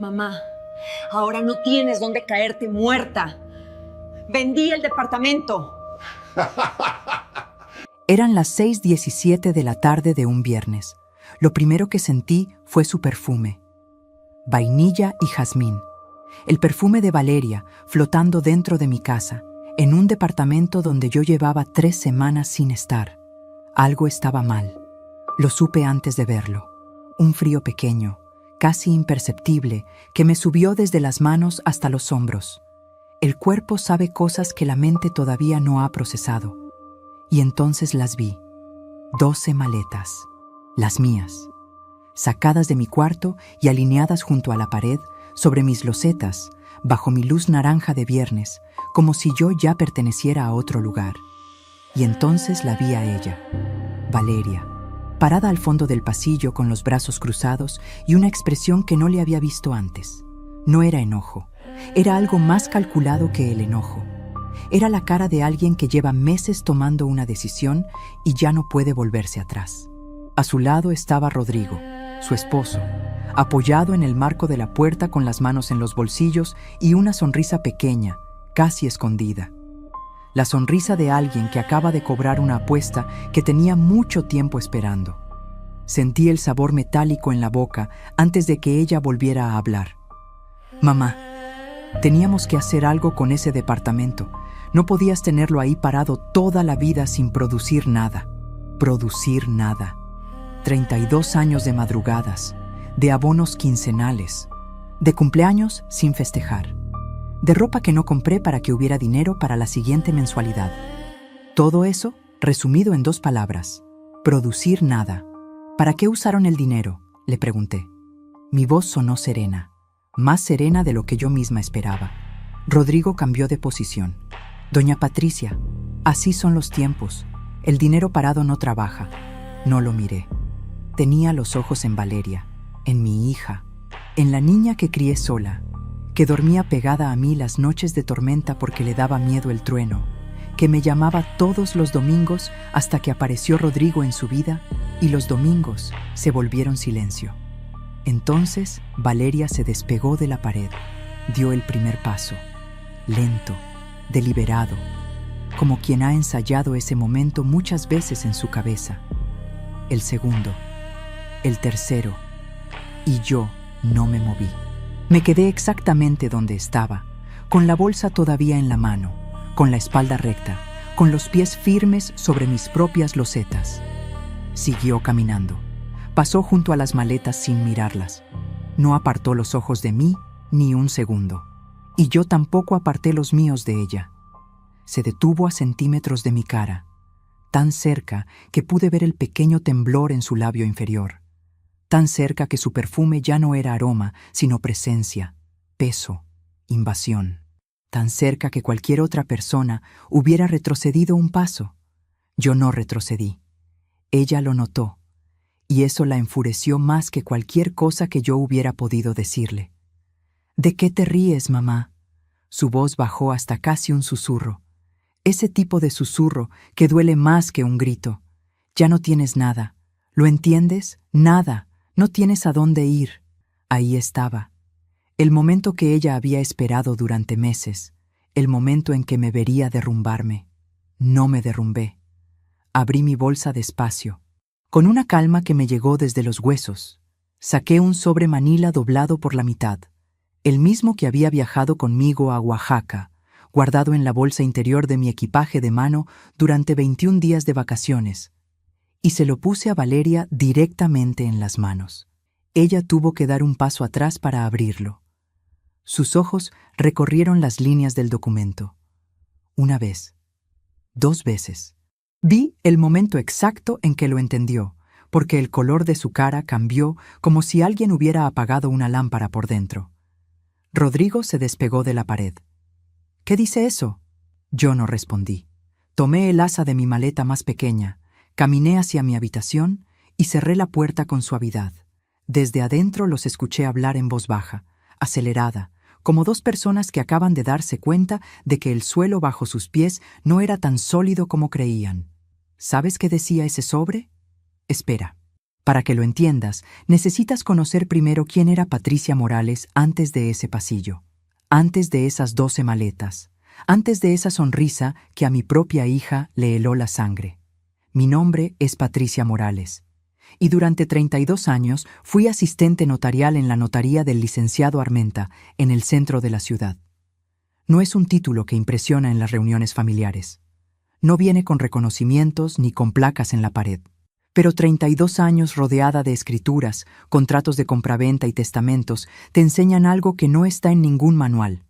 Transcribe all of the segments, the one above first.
Mamá, ahora no tienes dónde caerte muerta. Vendí el departamento. Eran las 6:17 de la tarde de un viernes. Lo primero que sentí fue su perfume. Vainilla y jazmín. El perfume de Valeria flotando dentro de mi casa, en un departamento donde yo llevaba 3 semanas sin estar. Algo estaba mal. Lo supe antes de verlo. Un frío pequeño, casi imperceptible, que me subió desde las manos hasta los hombros. El cuerpo sabe cosas que la mente todavía no ha procesado. Y entonces las vi. 12 maletas, las mías, sacadas de mi cuarto y alineadas junto a la pared, sobre mis losetas, bajo mi luz naranja de viernes, como si yo ya perteneciera a otro lugar. Y entonces la vi a ella, Valeria, parada al fondo del pasillo con los brazos cruzados y una expresión que no le había visto antes. No era enojo, era algo más calculado que el enojo. Era la cara de alguien que lleva meses tomando una decisión y ya no puede volverse atrás. A su lado estaba Rodrigo, su esposo, apoyado en el marco de la puerta con las manos en los bolsillos y una sonrisa pequeña, casi escondida. La sonrisa de alguien que acaba de cobrar una apuesta que tenía mucho tiempo esperando. Sentí el sabor metálico en la boca antes de que ella volviera a hablar. Mamá, teníamos que hacer algo con ese departamento. No podías tenerlo ahí parado toda la vida sin producir nada. Producir nada. 32 años de madrugadas, de abonos quincenales, de cumpleaños sin festejar, de ropa que no compré para que hubiera dinero para la siguiente mensualidad. Todo eso resumido en 2 palabras: producir nada. ¿Para qué usaron el dinero?, le pregunté. Mi voz sonó serena, más serena de lo que yo misma esperaba. Rodrigo cambió de posición. Doña Patricia, así son los tiempos. El dinero parado no trabaja. No lo miré. Tenía los ojos en Valeria, en mi hija, en la niña que crié sola, que dormía pegada a mí las noches de tormenta porque le daba miedo el trueno, que me llamaba todos los domingos hasta que apareció Rodrigo en su vida y los domingos se volvieron silencio. Entonces Valeria se despegó de la pared, dio el primer paso, lento, deliberado, como quien ha ensayado ese momento muchas veces en su cabeza. El segundo, el tercero, y yo no me moví. Me quedé exactamente donde estaba, con la bolsa todavía en la mano, con la espalda recta, con los pies firmes sobre mis propias losetas. Siguió caminando. Pasó junto a las maletas sin mirarlas. No apartó los ojos de mí ni un segundo. Y yo tampoco aparté los míos de ella. Se detuvo a centímetros de mi cara, tan cerca que pude ver el pequeño temblor en su labio inferior, tan cerca que su perfume ya no era aroma, sino presencia, peso, invasión, tan cerca que cualquier otra persona hubiera retrocedido un paso. Yo no retrocedí. Ella lo notó, y eso la enfureció más que cualquier cosa que yo hubiera podido decirle. ¿De qué te ríes, mamá? Su voz bajó hasta casi un susurro. Ese tipo de susurro que duele más que un grito. Ya no tienes nada. ¿Lo entiendes? Nada. No tienes a dónde ir. Ahí estaba. El momento que ella había esperado durante meses. El momento en que me vería derrumbarme. No me derrumbé. Abrí mi bolsa despacio, con una calma que me llegó desde los huesos. Saqué un sobre manila doblado por la mitad. El mismo que había viajado conmigo a Oaxaca, guardado en la bolsa interior de mi equipaje de mano durante 21 días de vacaciones, y se lo puse a Valeria directamente en las manos. Ella tuvo que dar un paso atrás para abrirlo. Sus ojos recorrieron las líneas del documento. Una vez, 2 veces. Vi el momento exacto en que lo entendió, porque el color de su cara cambió como si alguien hubiera apagado una lámpara por dentro. Rodrigo se despegó de la pared. ¿Qué dice eso? Yo no respondí. Tomé el asa de mi maleta más pequeña, caminé hacia mi habitación y cerré la puerta con suavidad. Desde adentro los escuché hablar en voz baja, acelerada, como 2 personas que acaban de darse cuenta de que el suelo bajo sus pies no era tan sólido como creían. ¿Sabes qué decía ese sobre? Espera. Para que lo entiendas, necesitas conocer primero quién era Patricia Morales antes de ese pasillo, antes de esas 12 maletas, antes de esa sonrisa que a mi propia hija le heló la sangre. Mi nombre es Patricia Morales, y durante 32 años fui asistente notarial en la notaría del licenciado Armenta, en el centro de la ciudad. No es un título que impresiona en las reuniones familiares. No viene con reconocimientos ni con placas en la pared. Pero 32 años rodeada de escrituras, contratos de compraventa y testamentos te enseñan algo que no está en ningún manual.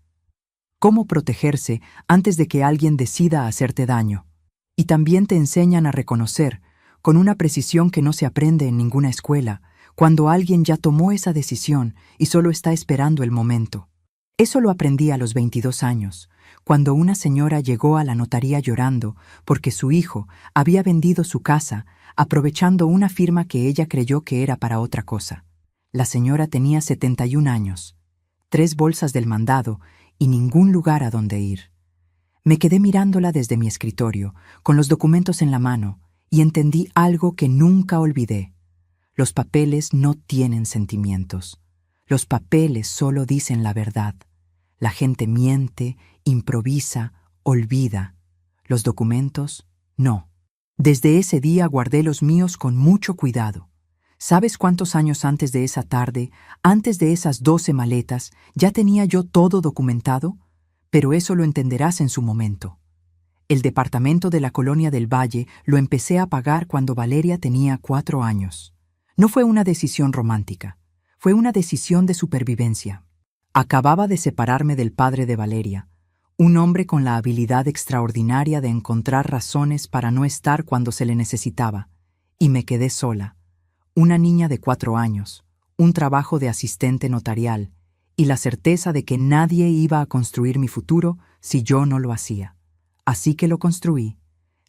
Cómo protegerse antes de que alguien decida hacerte daño. Y también te enseñan a reconocer, con una precisión que no se aprende en ninguna escuela, cuando alguien ya tomó esa decisión y solo está esperando el momento. Eso lo aprendí a los 22 años, cuando una señora llegó a la notaría llorando porque su hijo había vendido su casa aprovechando una firma que ella creyó que era para otra cosa. La señora tenía 71 años, 3 bolsas del mandado y ningún lugar a donde ir. Me quedé mirándola desde mi escritorio, con los documentos en la mano, y entendí algo que nunca olvidé. Los papeles no tienen sentimientos. Los papeles solo dicen la verdad. La gente miente, improvisa, olvida. Los documentos, no. Desde ese día guardé los míos con mucho cuidado. ¿Sabes cuántos años antes de esa tarde, antes de esas 12 maletas, ya tenía yo todo documentado? Pero eso lo entenderás en su momento. El departamento de la Colonia del Valle lo empecé a pagar cuando Valeria tenía 4 años. No fue una decisión romántica, fue una decisión de supervivencia. Acababa de separarme del padre de Valeria, un hombre con la habilidad extraordinaria de encontrar razones para no estar cuando se le necesitaba, y me quedé sola. Una niña de 4 años, un trabajo de asistente notarial, y la certeza de que nadie iba a construir mi futuro si yo no lo hacía. Así que lo construí.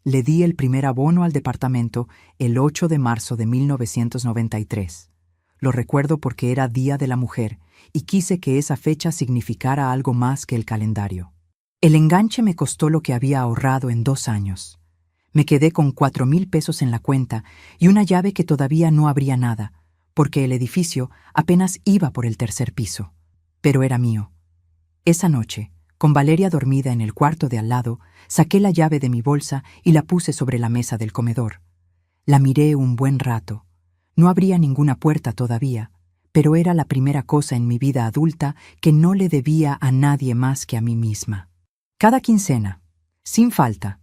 Le di el primer abono al departamento el 8 de marzo de 1993. Lo recuerdo porque era Día de la Mujer y quise que esa fecha significara algo más que el calendario. El enganche me costó lo que había ahorrado en 2 años. Me quedé con 4,000 pesos en la cuenta y una llave que todavía no abría nada, porque el edificio apenas iba por el 3er piso. Pero era mío. Esa noche, con Valeria dormida en el cuarto de al lado, saqué la llave de mi bolsa y la puse sobre la mesa del comedor. La miré un buen rato. No abría ninguna puerta todavía, pero era la primera cosa en mi vida adulta que no le debía a nadie más que a mí misma. Cada quincena, sin falta,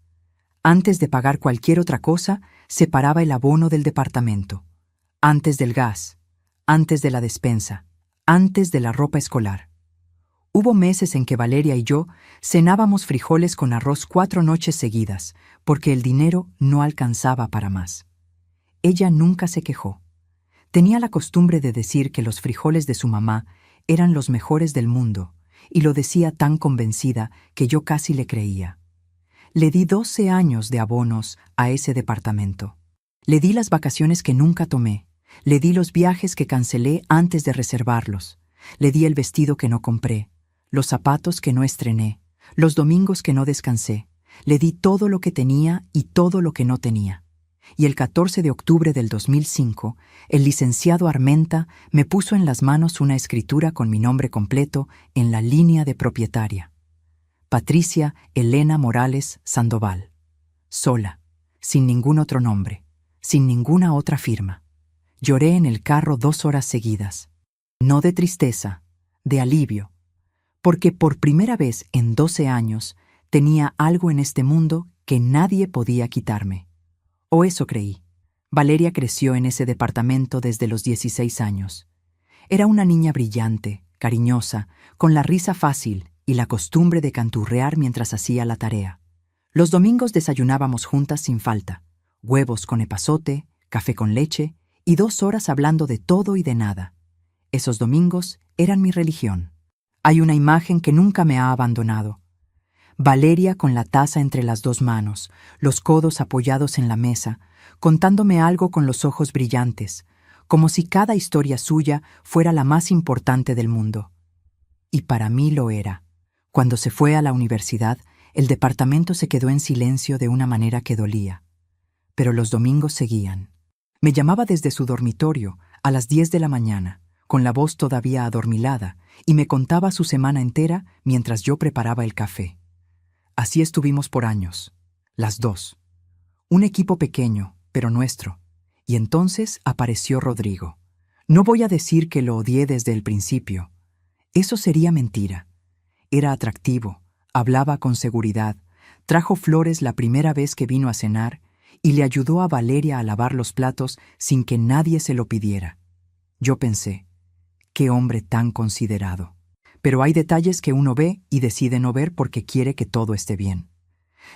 antes de pagar cualquier otra cosa, separaba el abono del departamento, antes del gas, antes de la despensa, antes de la ropa escolar. Hubo meses en que Valeria y yo cenábamos frijoles con arroz 4 noches seguidas, porque el dinero no alcanzaba para más. Ella nunca se quejó. Tenía la costumbre de decir que los frijoles de su mamá eran los mejores del mundo, y lo decía tan convencida que yo casi le creía. Le di 12 años de abonos a ese departamento. Le di las vacaciones que nunca tomé. Le di los viajes que cancelé antes de reservarlos. Le di el vestido que no compré, los zapatos que no estrené, los domingos que no descansé. Le di todo lo que tenía y todo lo que no tenía. Y el 14 de octubre del 2005, el licenciado Armenta me puso en las manos una escritura con mi nombre completo en la línea de propietaria. Patricia Elena Morales Sandoval. Sola, sin ningún otro nombre, sin ninguna otra firma. Lloré en el carro 2 horas seguidas. No de tristeza, de alivio, porque por primera vez en 12 años tenía algo en este mundo que nadie podía quitarme. O eso creí. Valeria creció en ese departamento desde los 16 años. Era una niña brillante, cariñosa, con la risa fácil y la costumbre de canturrear mientras hacía la tarea. Los domingos desayunábamos juntas sin falta, huevos con epazote, café con leche y 2 horas hablando de todo y de nada. Esos domingos eran mi religión. Hay una imagen que nunca me ha abandonado. Valeria con la taza entre las 2 manos, los codos apoyados en la mesa, contándome algo con los ojos brillantes, como si cada historia suya fuera la más importante del mundo. Y para mí lo era. Cuando se fue a la universidad, el departamento se quedó en silencio de una manera que dolía. Pero los domingos seguían. Me llamaba desde su dormitorio a las 10 de la mañana, con la voz todavía adormilada, y me contaba su semana entera mientras yo preparaba el café. Así estuvimos por años, las dos. Un equipo pequeño, pero nuestro. Y entonces apareció Rodrigo. No voy a decir que lo odié desde el principio. Eso sería mentira. Era atractivo, hablaba con seguridad, trajo flores la primera vez que vino a cenar y le ayudó a Valeria a lavar los platos sin que nadie se lo pidiera. Yo pensé, qué hombre tan considerado. Pero hay detalles que uno ve y decide no ver porque quiere que todo esté bien.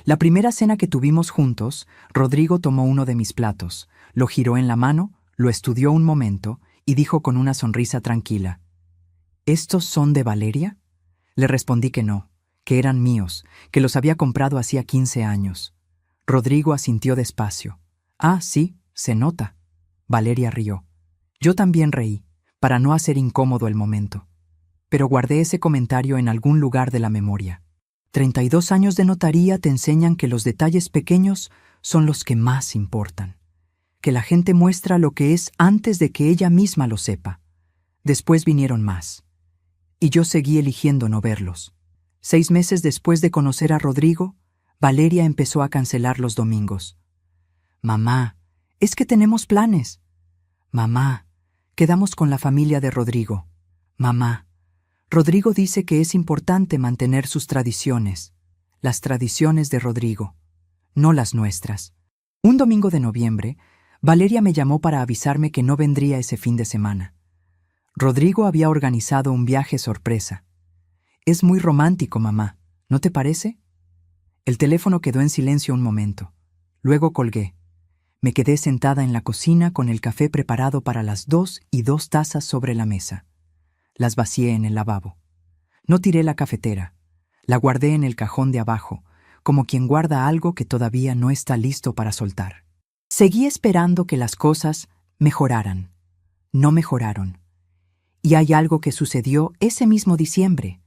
La primera cena que tuvimos juntos, Rodrigo tomó uno de mis platos, lo giró en la mano, lo estudió un momento y dijo con una sonrisa tranquila, ¿estos son de Valeria? Le respondí que no, que eran míos, que los había comprado hacía 15 años. Rodrigo asintió despacio. Ah, sí, se nota. Valeria rió. Yo también reí, para no hacer incómodo el momento. Pero guardé ese comentario en algún lugar de la memoria. 32 años de notaría te enseñan que los detalles pequeños son los que más importan. Que la gente muestra lo que es antes de que ella misma lo sepa. Después vinieron más. Y yo seguí eligiendo no verlos. 6 meses después de conocer a Rodrigo, Valeria empezó a cancelar los domingos. Mamá, es que tenemos planes. Mamá, quedamos con la familia de Rodrigo. Mamá, Rodrigo dice que es importante mantener sus tradiciones, las tradiciones de Rodrigo, no las nuestras. Un domingo de noviembre, Valeria me llamó para avisarme que no vendría ese fin de semana. Rodrigo había organizado un viaje sorpresa. Es muy romántico, mamá, ¿no te parece? El teléfono quedó en silencio un momento. Luego colgué. Me quedé sentada en la cocina con el café preparado para las 2 y 2 tazas sobre la mesa. Las vacié en el lavabo. No tiré la cafetera. La guardé en el cajón de abajo, como quien guarda algo que todavía no está listo para soltar. Seguí esperando que las cosas mejoraran. No mejoraron. Y hay algo que sucedió ese mismo diciembre,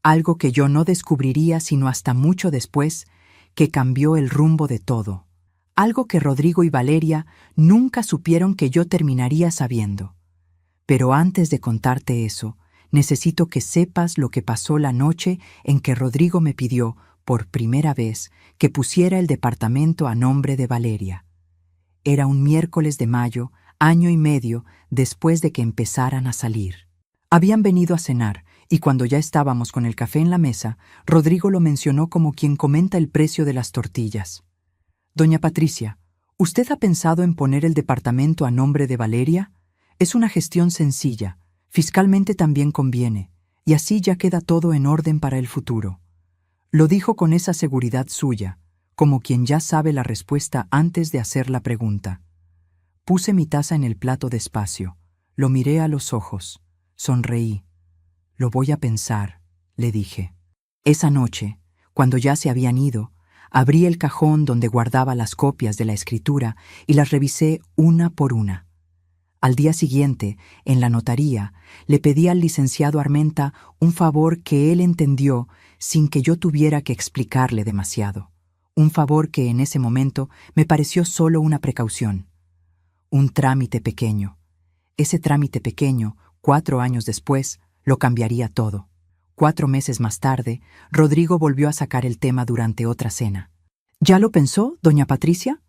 algo que yo no descubriría sino hasta mucho después, que cambió el rumbo de todo, algo que Rodrigo y Valeria nunca supieron que yo terminaría sabiendo. Pero antes de contarte eso, necesito que sepas lo que pasó la noche en que Rodrigo me pidió, por primera vez, que pusiera el departamento a nombre de Valeria. Era un miércoles de mayo, año y medio después de que empezaran a salir. Habían venido a cenar, y cuando ya estábamos con el café en la mesa, Rodrigo lo mencionó como quien comenta el precio de las tortillas. Doña Patricia, ¿usted ha pensado en poner el departamento a nombre de Valeria? Es una gestión sencilla, fiscalmente también conviene, y así ya queda todo en orden para el futuro. Lo dijo con esa seguridad suya, como quien ya sabe la respuesta antes de hacer la pregunta. Puse mi taza en el plato despacio, lo miré a los ojos, sonreí. Lo voy a pensar, le dije. Esa noche, cuando ya se habían ido, abrí el cajón donde guardaba las copias de la escritura y las revisé una por una. Al día siguiente, en la notaría, le pedí al licenciado Armenta un favor que él entendió sin que yo tuviera que explicarle demasiado. Un favor que en ese momento me pareció solo una precaución. Un trámite pequeño. Ese trámite pequeño, 4 años después, lo cambiaría todo. 4 meses más tarde, Rodrigo volvió a sacar el tema durante otra cena. ¿Ya lo pensó, doña Patricia?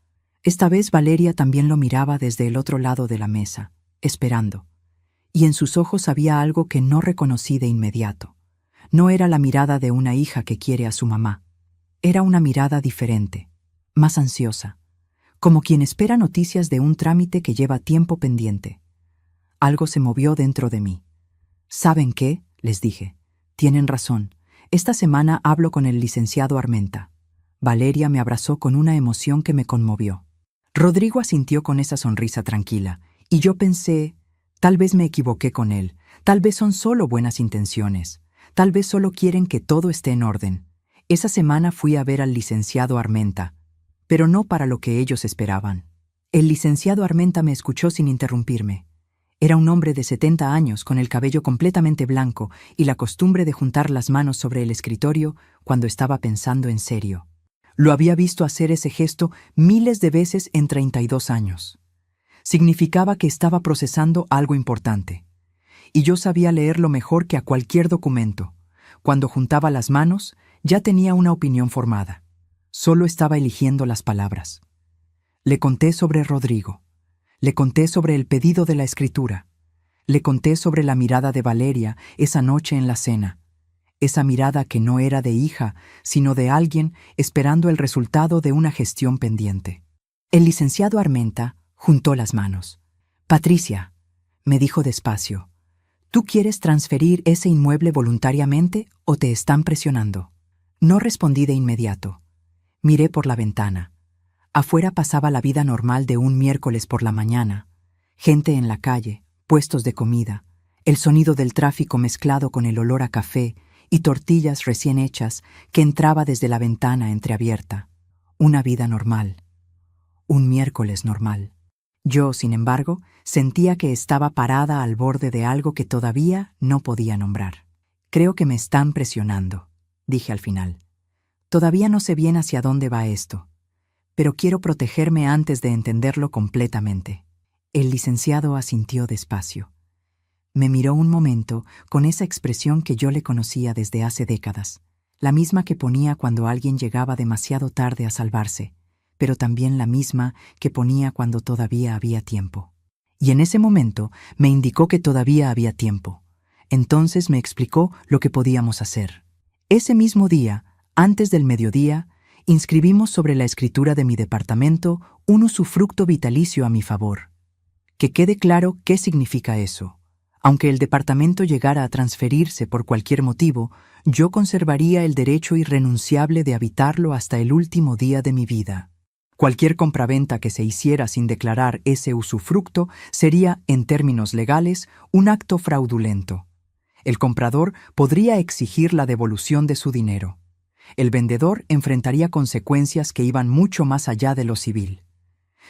Esta vez Valeria también lo miraba desde el otro lado de la mesa, esperando. Y en sus ojos había algo que no reconocí de inmediato. No era la mirada de una hija que quiere a su mamá. Era una mirada diferente, más ansiosa, como quien espera noticias de un trámite que lleva tiempo pendiente. Algo se movió dentro de mí. ¿Saben qué?, les dije. Tienen razón. Esta semana hablo con el licenciado Armenta. Valeria me abrazó con una emoción que me conmovió. Rodrigo asintió con esa sonrisa tranquila, y yo pensé, tal vez me equivoqué con él, tal vez son solo buenas intenciones, tal vez solo quieren que todo esté en orden. Esa semana fui a ver al licenciado Armenta, pero no para lo que ellos esperaban. El licenciado Armenta me escuchó sin interrumpirme. Era un hombre de 70 años con el cabello completamente blanco y la costumbre de juntar las manos sobre el escritorio cuando estaba pensando en serio. Lo había visto hacer ese gesto miles de veces en 32 años. significaba que estaba procesando algo importante. Y yo sabía leerlo mejor que a cualquier documento. Cuando juntaba las manos, ya tenía una opinión formada. Solo estaba eligiendo las palabras. Le conté sobre Rodrigo. Le conté sobre el pedido de la escritura. Le conté sobre la mirada de Valeria esa noche en la cena. Esa mirada que no era de hija, sino de alguien esperando el resultado de una gestión pendiente. El licenciado Armenta juntó las manos. «Patricia», me dijo despacio, «¿tú quieres transferir ese inmueble voluntariamente o te están presionando?» No respondí de inmediato. Miré por la ventana. Afuera pasaba la vida normal de un miércoles por la mañana. Gente en la calle, puestos de comida, el sonido del tráfico mezclado con el olor a café y tortillas recién hechas que entraba desde la ventana entreabierta. Una vida normal. Un miércoles normal. Yo, sin embargo, sentía que estaba parada al borde de algo que todavía no podía nombrar. «Creo que me están presionando», dije al final. «Todavía no sé bien hacia dónde va esto, pero quiero protegerme antes de entenderlo completamente». El licenciado asintió despacio. Me miró un momento con esa expresión que yo le conocía desde hace décadas, la misma que ponía cuando alguien llegaba demasiado tarde a salvarse, pero también la misma que ponía cuando todavía había tiempo. Y en ese momento me indicó que todavía había tiempo. Entonces me explicó lo que podíamos hacer. Ese mismo día, antes del mediodía, inscribimos sobre la escritura de mi departamento un usufructo vitalicio a mi favor. Que quede claro qué significa eso. Aunque el departamento llegara a transferirse por cualquier motivo, yo conservaría el derecho irrenunciable de habitarlo hasta el último día de mi vida. Cualquier compraventa que se hiciera sin declarar ese usufructo sería, en términos legales, un acto fraudulento. El comprador podría exigir la devolución de su dinero. El vendedor enfrentaría consecuencias que iban mucho más allá de lo civil.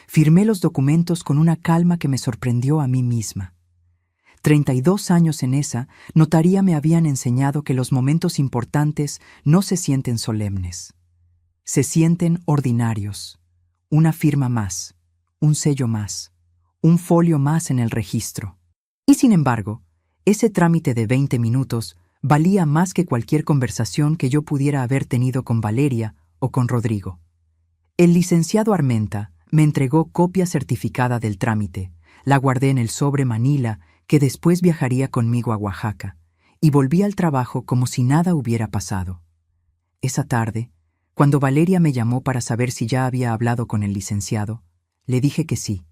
Firmé los documentos con una calma que me sorprendió a mí misma. 32 años en esa, notaría me habían enseñado que los momentos importantes no se sienten solemnes. Se sienten ordinarios. Una firma más, un sello más, un folio más en el registro. Y sin embargo, ese trámite de 20 minutos valía más que cualquier conversación que yo pudiera haber tenido con Valeria o con Rodrigo. El licenciado Armenta me entregó copia certificada del trámite, la guardé en el sobre manila que después viajaría conmigo a Oaxaca, y volví al trabajo como si nada hubiera pasado. Esa tarde, cuando Valeria me llamó para saber si ya había hablado con el licenciado, le dije que sí,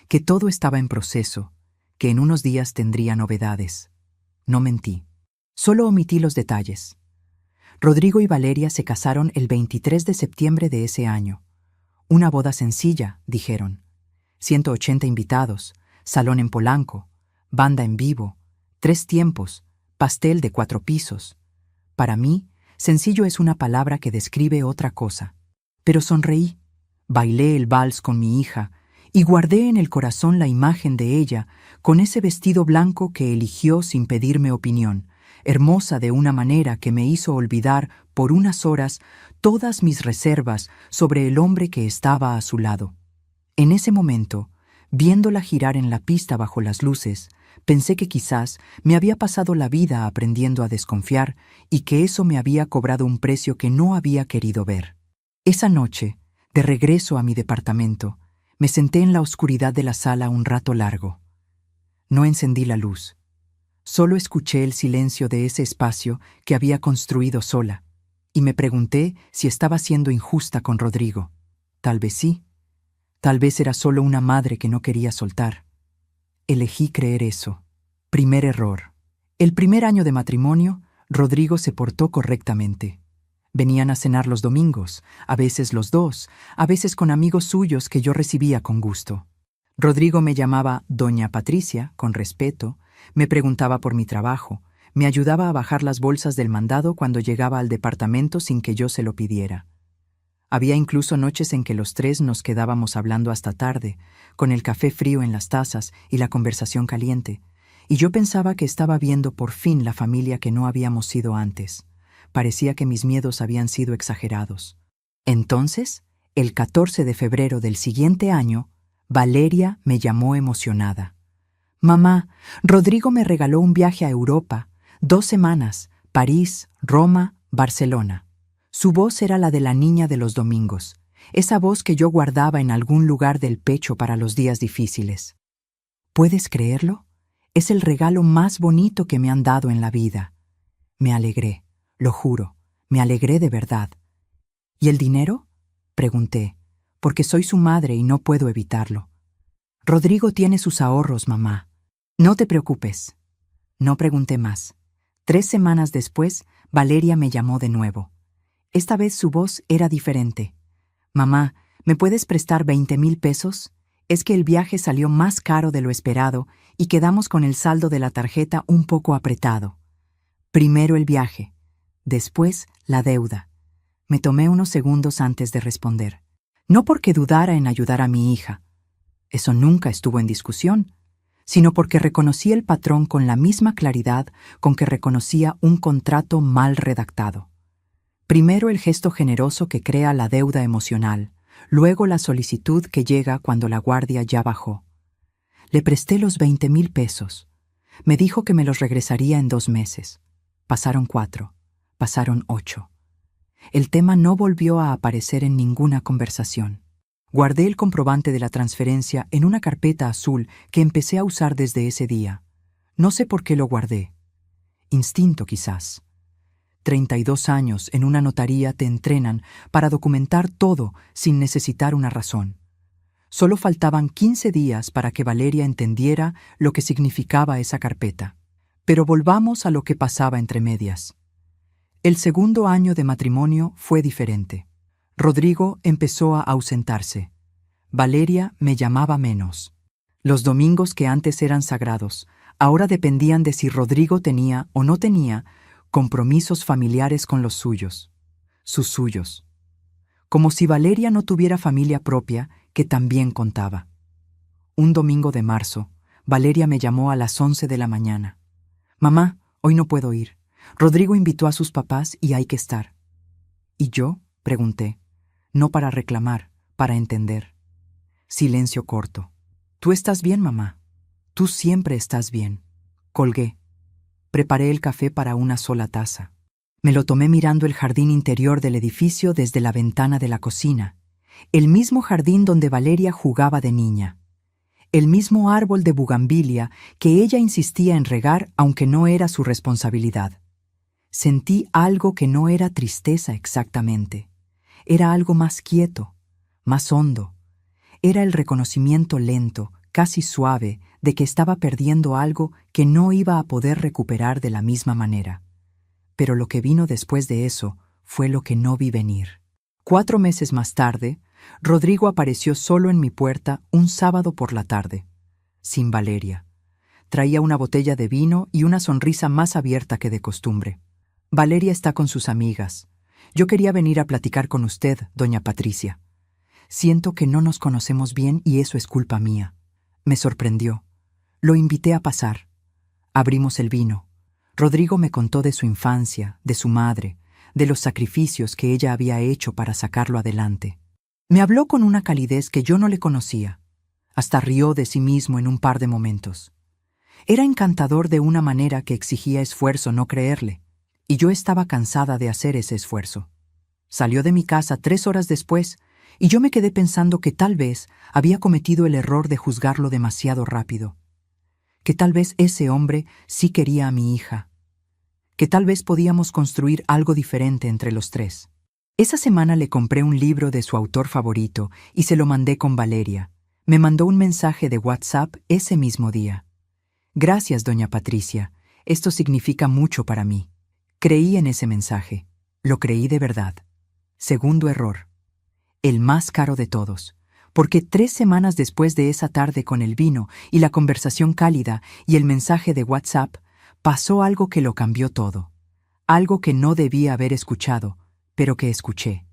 que todo estaba en proceso, que en unos días tendría novedades. No mentí, solo omití los detalles. Rodrigo y Valeria se casaron el 23 de septiembre de ese año. Una boda sencilla, dijeron. 180 invitados, salón en Polanco, banda en vivo, 3 tiempos, pastel de 4 pisos. Para mí, sencillo es una palabra que describe otra cosa. Pero sonreí, bailé el vals con mi hija y guardé en el corazón la imagen de ella con ese vestido blanco que eligió sin pedirme opinión, hermosa de una manera que me hizo olvidar por unas horas todas mis reservas sobre el hombre que estaba a su lado. En ese momento, viéndola girar en la pista bajo las luces, pensé que quizás me había pasado la vida aprendiendo a desconfiar y que eso me había cobrado un precio que no había querido ver. Esa noche, de regreso a mi departamento, me senté en la oscuridad de la sala un rato largo. No encendí la luz. Solo escuché el silencio de ese espacio que había construido sola, y me pregunté si estaba siendo injusta con Rodrigo. Tal vez sí. Tal vez era solo una madre que no quería soltar. Elegí creer eso. Primer error. El primer año de matrimonio, Rodrigo se portó correctamente. Venían a cenar los domingos, a veces los dos, a veces con amigos suyos que yo recibía con gusto. Rodrigo me llamaba Doña Patricia, con respeto, me preguntaba por mi trabajo, me ayudaba a bajar las bolsas del mandado cuando llegaba al departamento sin que yo se lo pidiera. Había incluso noches en que los 3 nos quedábamos hablando hasta tarde, con el café frío en las tazas y la conversación caliente, y yo pensaba que estaba viendo por fin la familia que no habíamos sido antes. Parecía que mis miedos habían sido exagerados. Entonces, el 14 de febrero del siguiente año, Valeria me llamó emocionada. Mamá, Rodrigo me regaló un viaje a Europa, 2 semanas, París, Roma, Barcelona. Su voz era la de la niña de los domingos, esa voz que yo guardaba en algún lugar del pecho para los días difíciles. ¿Puedes creerlo? Es el regalo más bonito que me han dado en la vida. Me alegré, lo juro, me alegré de verdad. ¿Y el dinero? Pregunté, porque soy su madre y no puedo evitarlo. Rodrigo tiene sus ahorros, mamá. No te preocupes. No pregunté más. 3 semanas después, Valeria me llamó de nuevo. Esta vez su voz era diferente. Mamá, ¿me puedes prestar 20,000 pesos? Es que el viaje salió más caro de lo esperado y quedamos con el saldo de la tarjeta un poco apretado. Primero el viaje, después la deuda. Me tomé unos segundos antes de responder. No porque dudara en ayudar a mi hija. Eso nunca estuvo en discusión, sino porque reconocí el patrón con la misma claridad con que reconocía un contrato mal redactado. Primero el gesto generoso que crea la deuda emocional, luego la solicitud que llega cuando la guardia ya bajó. Le presté los 20,000 pesos. Me dijo que me los regresaría en 2 meses. Pasaron 4, pasaron 8. El tema no volvió a aparecer en ninguna conversación. Guardé el comprobante de la transferencia en una carpeta azul que empecé a usar desde ese día. No sé por qué lo guardé. Instinto, quizás. 32 años en una notaría te entrenan para documentar todo sin necesitar una razón. Solo faltaban 15 días para que Valeria entendiera lo que significaba esa carpeta. Pero volvamos a lo que pasaba entre medias. El segundo año de matrimonio fue diferente. Rodrigo empezó a ausentarse. Valeria me llamaba menos. Los domingos que antes eran sagrados, ahora dependían de si Rodrigo tenía o no tenía compromisos familiares con los suyos, sus suyos. Como si Valeria no tuviera familia propia, que también contaba. Un domingo de marzo, Valeria me llamó a las 11 de la mañana. Mamá, hoy no puedo ir. Rodrigo invitó a sus papás y hay que estar. ¿Y yo? Pregunté. No para reclamar, para entender. Silencio corto. ¿Tú estás bien, mamá? Tú siempre estás bien. Colgué. Preparé el café para una sola taza. Me lo tomé mirando el jardín interior del edificio desde la ventana de la cocina, el mismo jardín donde Valeria jugaba de niña, el mismo árbol de bugambilia que ella insistía en regar aunque no era su responsabilidad. Sentí algo que no era tristeza exactamente, era algo más quieto, más hondo. Era el reconocimiento lento, casi suave, de que estaba perdiendo algo que no iba a poder recuperar de la misma manera. Pero lo que vino después de eso fue lo que no vi venir. 4 meses más tarde, Rodrigo apareció solo en mi puerta un sábado por la tarde, sin Valeria. Traía una botella de vino y una sonrisa más abierta que de costumbre. Valeria está con sus amigas. Yo quería venir a platicar con usted, doña Patricia. Siento que no nos conocemos bien y eso es culpa mía. Me sorprendió. Lo invité a pasar. Abrimos el vino. Rodrigo me contó de su infancia, de su madre, de los sacrificios que ella había hecho para sacarlo adelante. Me habló con una calidez que yo no le conocía. Hasta rió de sí mismo en un par de momentos. Era encantador de una manera que exigía esfuerzo no creerle, y yo estaba cansada de hacer ese esfuerzo. Salió de mi casa 3 horas después, y yo me quedé pensando que tal vez había cometido el error de juzgarlo demasiado rápido. Que tal vez ese hombre sí quería a mi hija. Que tal vez podíamos construir algo diferente entre los 3. Esa semana le compré un libro de su autor favorito y se lo mandé con Valeria. Me mandó un mensaje de WhatsApp ese mismo día. Gracias, doña Patricia. Esto significa mucho para mí. Creí en ese mensaje. Lo creí de verdad. Segundo error. El más caro de todos, porque 3 semanas después de esa tarde con el vino y la conversación cálida y el mensaje de WhatsApp, pasó algo que lo cambió todo. Algo que no debía haber escuchado, pero que escuché.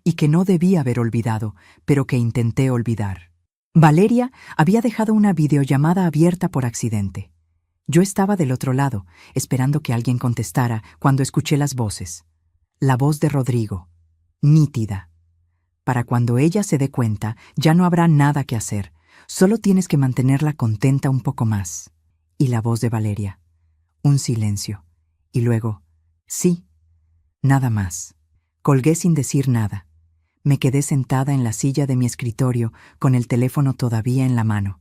Y que no debía haber olvidado, pero que intenté olvidar. Valeria había dejado una videollamada abierta por accidente. Yo estaba del otro lado, esperando que alguien contestara cuando escuché las voces. La voz de Rodrigo, nítida. Para cuando ella se dé cuenta, ya no habrá nada que hacer, Solo tienes que mantenerla contenta un poco más. Y la voz de Valeria. Un silencio. Y luego, sí, nada más. Colgué sin decir nada. Me quedé sentada en la silla de mi escritorio con el teléfono todavía en la mano.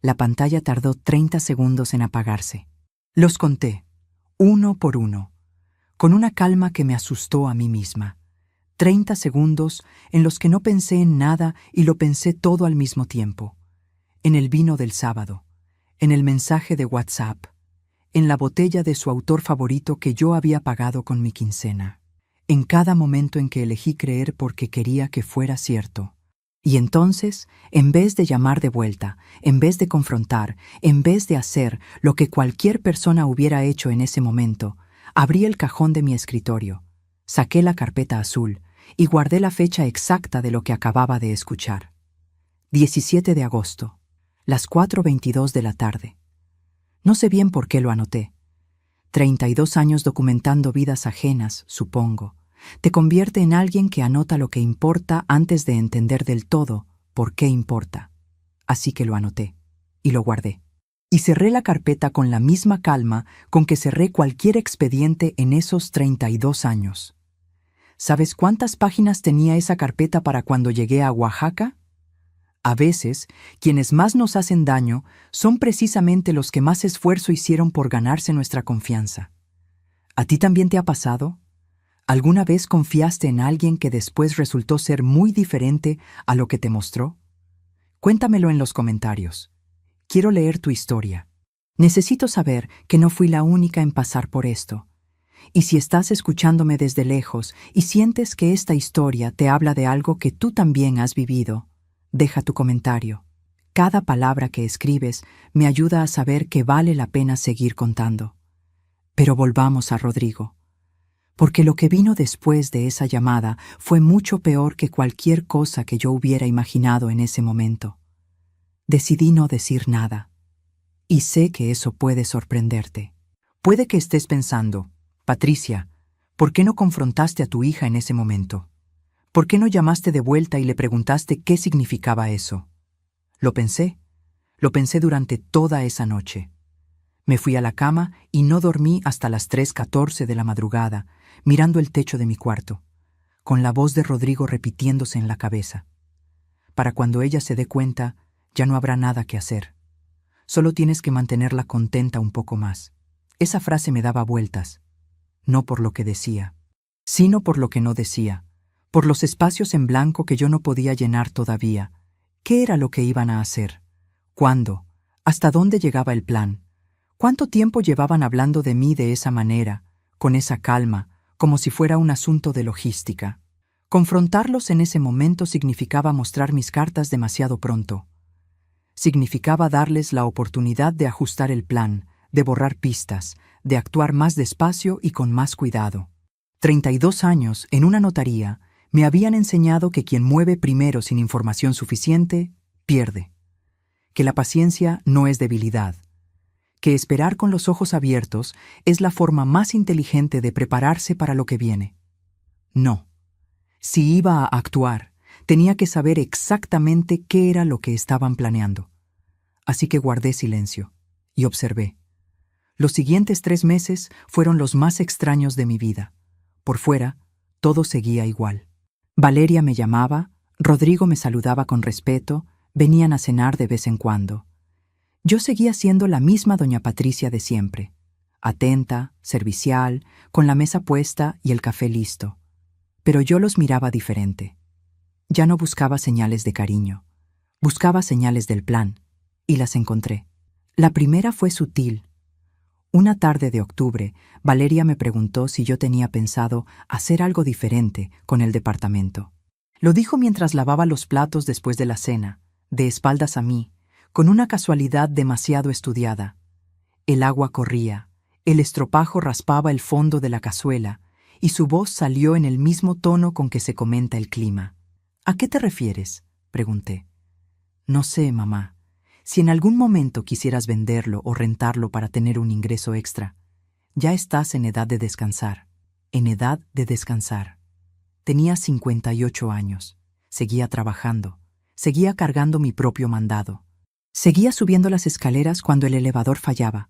La pantalla tardó 30 segundos en apagarse. Los conté, uno por uno, con una calma que me asustó a mí misma. 30 segundos en los que no pensé en nada y lo pensé todo al mismo tiempo. En el vino del sábado, en el mensaje de WhatsApp, en la botella de su autor favorito que yo había pagado con mi quincena, en cada momento en que elegí creer porque quería que fuera cierto. Y entonces, en vez de llamar de vuelta, en vez de confrontar, en vez de hacer lo que cualquier persona hubiera hecho en ese momento, abrí el cajón de mi escritorio, saqué la carpeta azul y guardé la fecha exacta de lo que acababa de escuchar. 17 de agosto, las 4:22 de la tarde. No sé bien por qué lo anoté. 32 años documentando vidas ajenas, supongo, te convierte en alguien que anota lo que importa antes de entender del todo por qué importa. Así que lo anoté y lo guardé. Y cerré la carpeta con la misma calma con que cerré cualquier expediente en esos 32 años. ¿Sabes cuántas páginas tenía esa carpeta para cuando llegué a Oaxaca? A veces, quienes más nos hacen daño son precisamente los que más esfuerzo hicieron por ganarse nuestra confianza. ¿A ti también te ha pasado? ¿Alguna vez confiaste en alguien que después resultó ser muy diferente a lo que te mostró? Cuéntamelo en los comentarios. Quiero leer tu historia. Necesito saber que no fui la única en pasar por esto. Y si estás escuchándome desde lejos y sientes que esta historia te habla de algo que tú también has vivido, deja tu comentario. Cada palabra que escribes me ayuda a saber que vale la pena seguir contando. Pero volvamos a Rodrigo. Porque lo que vino después de esa llamada fue mucho peor que cualquier cosa que yo hubiera imaginado en ese momento. Decidí no decir nada. Y sé que eso puede sorprenderte. Puede que estés pensando, Patricia, ¿por qué no confrontaste a tu hija en ese momento? ¿Por qué no llamaste de vuelta y le preguntaste qué significaba eso? Lo pensé durante toda esa noche. Me fui a la cama y no dormí hasta las 3:14 de la madrugada, mirando el techo de mi cuarto, con la voz de Rodrigo repitiéndose en la cabeza. Para cuando ella se dé cuenta, ya no habrá nada que hacer. Solo tienes que mantenerla contenta un poco más. Esa frase me daba vueltas, no por lo que decía, sino por lo que no decía, por los espacios en blanco que yo no podía llenar todavía. ¿Qué era lo que iban a hacer? ¿Cuándo? ¿Hasta dónde llegaba el plan? ¿Cuánto tiempo llevaban hablando de mí de esa manera, con esa calma, como si fuera un asunto de logística? Confrontarlos en ese momento significaba mostrar mis cartas demasiado pronto. Significaba darles la oportunidad de ajustar el plan, de borrar pistas, de actuar más despacio y con más cuidado. 32 años en una notaría me habían enseñado que quien mueve primero sin información suficiente, pierde. Que la paciencia no es debilidad. Que esperar con los ojos abiertos es la forma más inteligente de prepararse para lo que viene. No. Si iba a actuar, tenía que saber exactamente qué era lo que estaban planeando. Así que guardé silencio y observé. Los siguientes 3 meses fueron los más extraños de mi vida. Por fuera, todo seguía igual. Valeria me llamaba, Rodrigo me saludaba con respeto, venían a cenar de vez en cuando. Yo seguía siendo la misma doña Patricia de siempre, atenta, servicial, con la mesa puesta y el café listo. Pero yo los miraba diferente. Ya no buscaba señales de cariño, buscaba señales del plan, y las encontré. La primera fue sutil. Una tarde de octubre, Valeria me preguntó si yo tenía pensado hacer algo diferente con el departamento. Lo dijo mientras lavaba los platos después de la cena, de espaldas a mí, con una casualidad demasiado estudiada. El agua corría, el estropajo raspaba el fondo de la cazuela, y su voz salió en el mismo tono con que se comenta el clima. ¿A qué te refieres?, pregunté. No sé, mamá. Si en algún momento quisieras venderlo o rentarlo para tener un ingreso extra, ya estás en edad de descansar. En edad de descansar. Tenía 58 años. Seguía trabajando. Seguía cargando mi propio mandado. Seguía subiendo las escaleras cuando el elevador fallaba,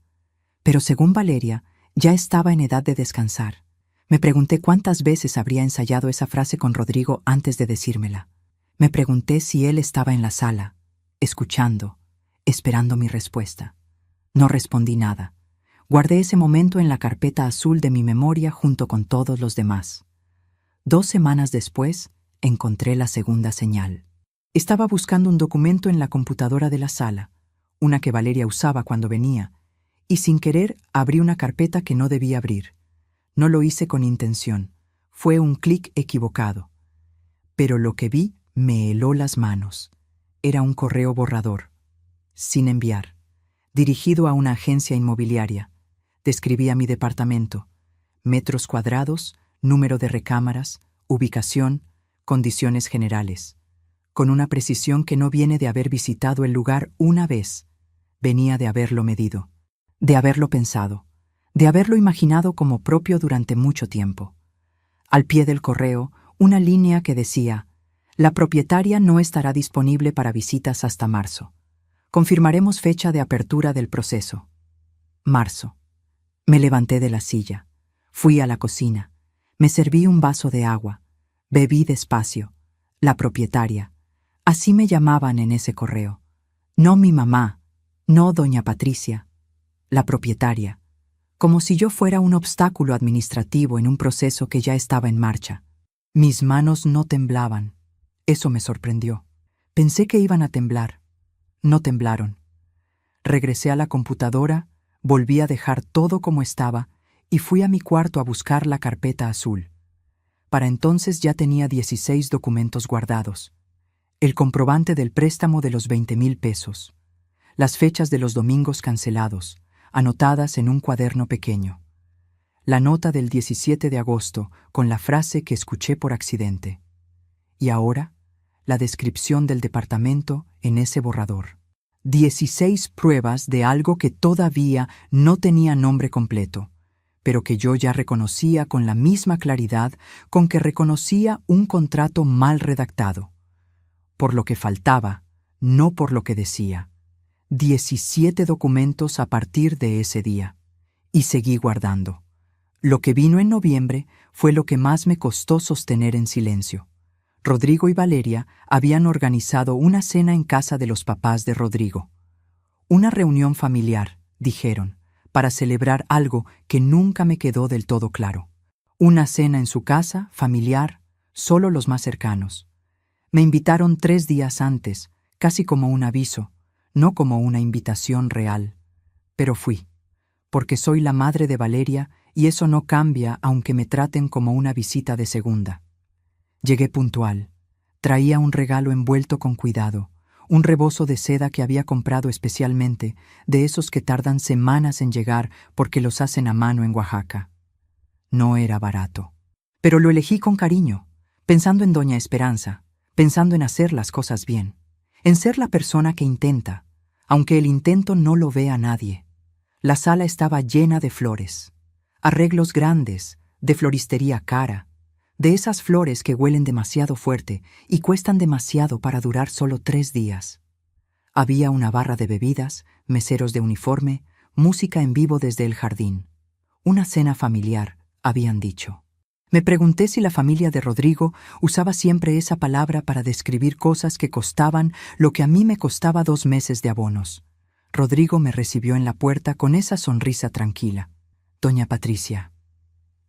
pero según Valeria, ya estaba en edad de descansar. Me pregunté cuántas veces habría ensayado esa frase con Rodrigo antes de decírmela. Me pregunté si él estaba en la sala, escuchando, esperando mi respuesta. No respondí nada. Guardé ese momento en la carpeta azul de mi memoria junto con todos los demás. 2 semanas después, encontré la segunda señal. Estaba buscando un documento en la computadora de la sala, una que Valeria usaba cuando venía, y sin querer abrí una carpeta que no debía abrir. No lo hice con intención, fue un clic equivocado. Pero lo que vi me heló las manos. Era un correo borrador, sin enviar, dirigido a una agencia inmobiliaria. Describía mi departamento, metros cuadrados, número de recámaras, ubicación, condiciones generales. Con una precisión que no viene de haber visitado el lugar una vez, venía de haberlo medido, de haberlo pensado, de haberlo imaginado como propio durante mucho tiempo. Al pie del correo, una línea que decía: la propietaria no estará disponible para visitas hasta marzo. Confirmaremos fecha de apertura del proceso. Marzo. Me levanté de la silla, fui a la cocina, me serví un vaso de agua, bebí despacio. La propietaria. Así me llamaban en ese correo. No mi mamá, no doña Patricia, la propietaria, como si yo fuera un obstáculo administrativo en un proceso que ya estaba en marcha. Mis manos no temblaban. Eso me sorprendió. Pensé que iban a temblar. No temblaron. Regresé a la computadora, volví a dejar todo como estaba y fui a mi cuarto a buscar la carpeta azul. Para entonces ya tenía 16 documentos guardados. El comprobante del préstamo de los 20,000 pesos. Las fechas de los domingos cancelados, anotadas en un cuaderno pequeño. La nota del 17 de agosto con la frase que escuché por accidente. Y ahora, la descripción del departamento en ese borrador. 16 pruebas de algo que todavía no tenía nombre completo, pero que yo ya reconocía con la misma claridad con que reconocía un contrato mal redactado. Por lo que faltaba, no por lo que decía. 17 documentos a partir de ese día. Y seguí guardando. Lo que vino en noviembre fue lo que más me costó sostener en silencio. Rodrigo y Valeria habían organizado una cena en casa de los papás de Rodrigo. Una reunión familiar, dijeron, para celebrar algo que nunca me quedó del todo claro. Una cena en su casa, familiar, solo los más cercanos. Me invitaron 3 días antes, casi como un aviso, no como una invitación real. Pero fui, porque soy la madre de Valeria y eso no cambia aunque me traten como una visita de segunda. Llegué puntual. Traía un regalo envuelto con cuidado, un rebozo de seda que había comprado especialmente, de esos que tardan semanas en llegar porque los hacen a mano en Oaxaca. No era barato, pero lo elegí con cariño, pensando en doña Esperanza, pensando en hacer las cosas bien, en ser la persona que intenta, aunque el intento no lo vea nadie. La sala estaba llena de flores, arreglos grandes, de floristería cara, de esas flores que huelen demasiado fuerte y cuestan demasiado para durar solo 3 días. Había una barra de bebidas, meseros de uniforme, música en vivo desde el jardín. Una cena familiar, habían dicho. Me pregunté si la familia de Rodrigo usaba siempre esa palabra para describir cosas que costaban lo que a mí me costaba 2 meses de abonos. Rodrigo me recibió en la puerta con esa sonrisa tranquila. Doña Patricia,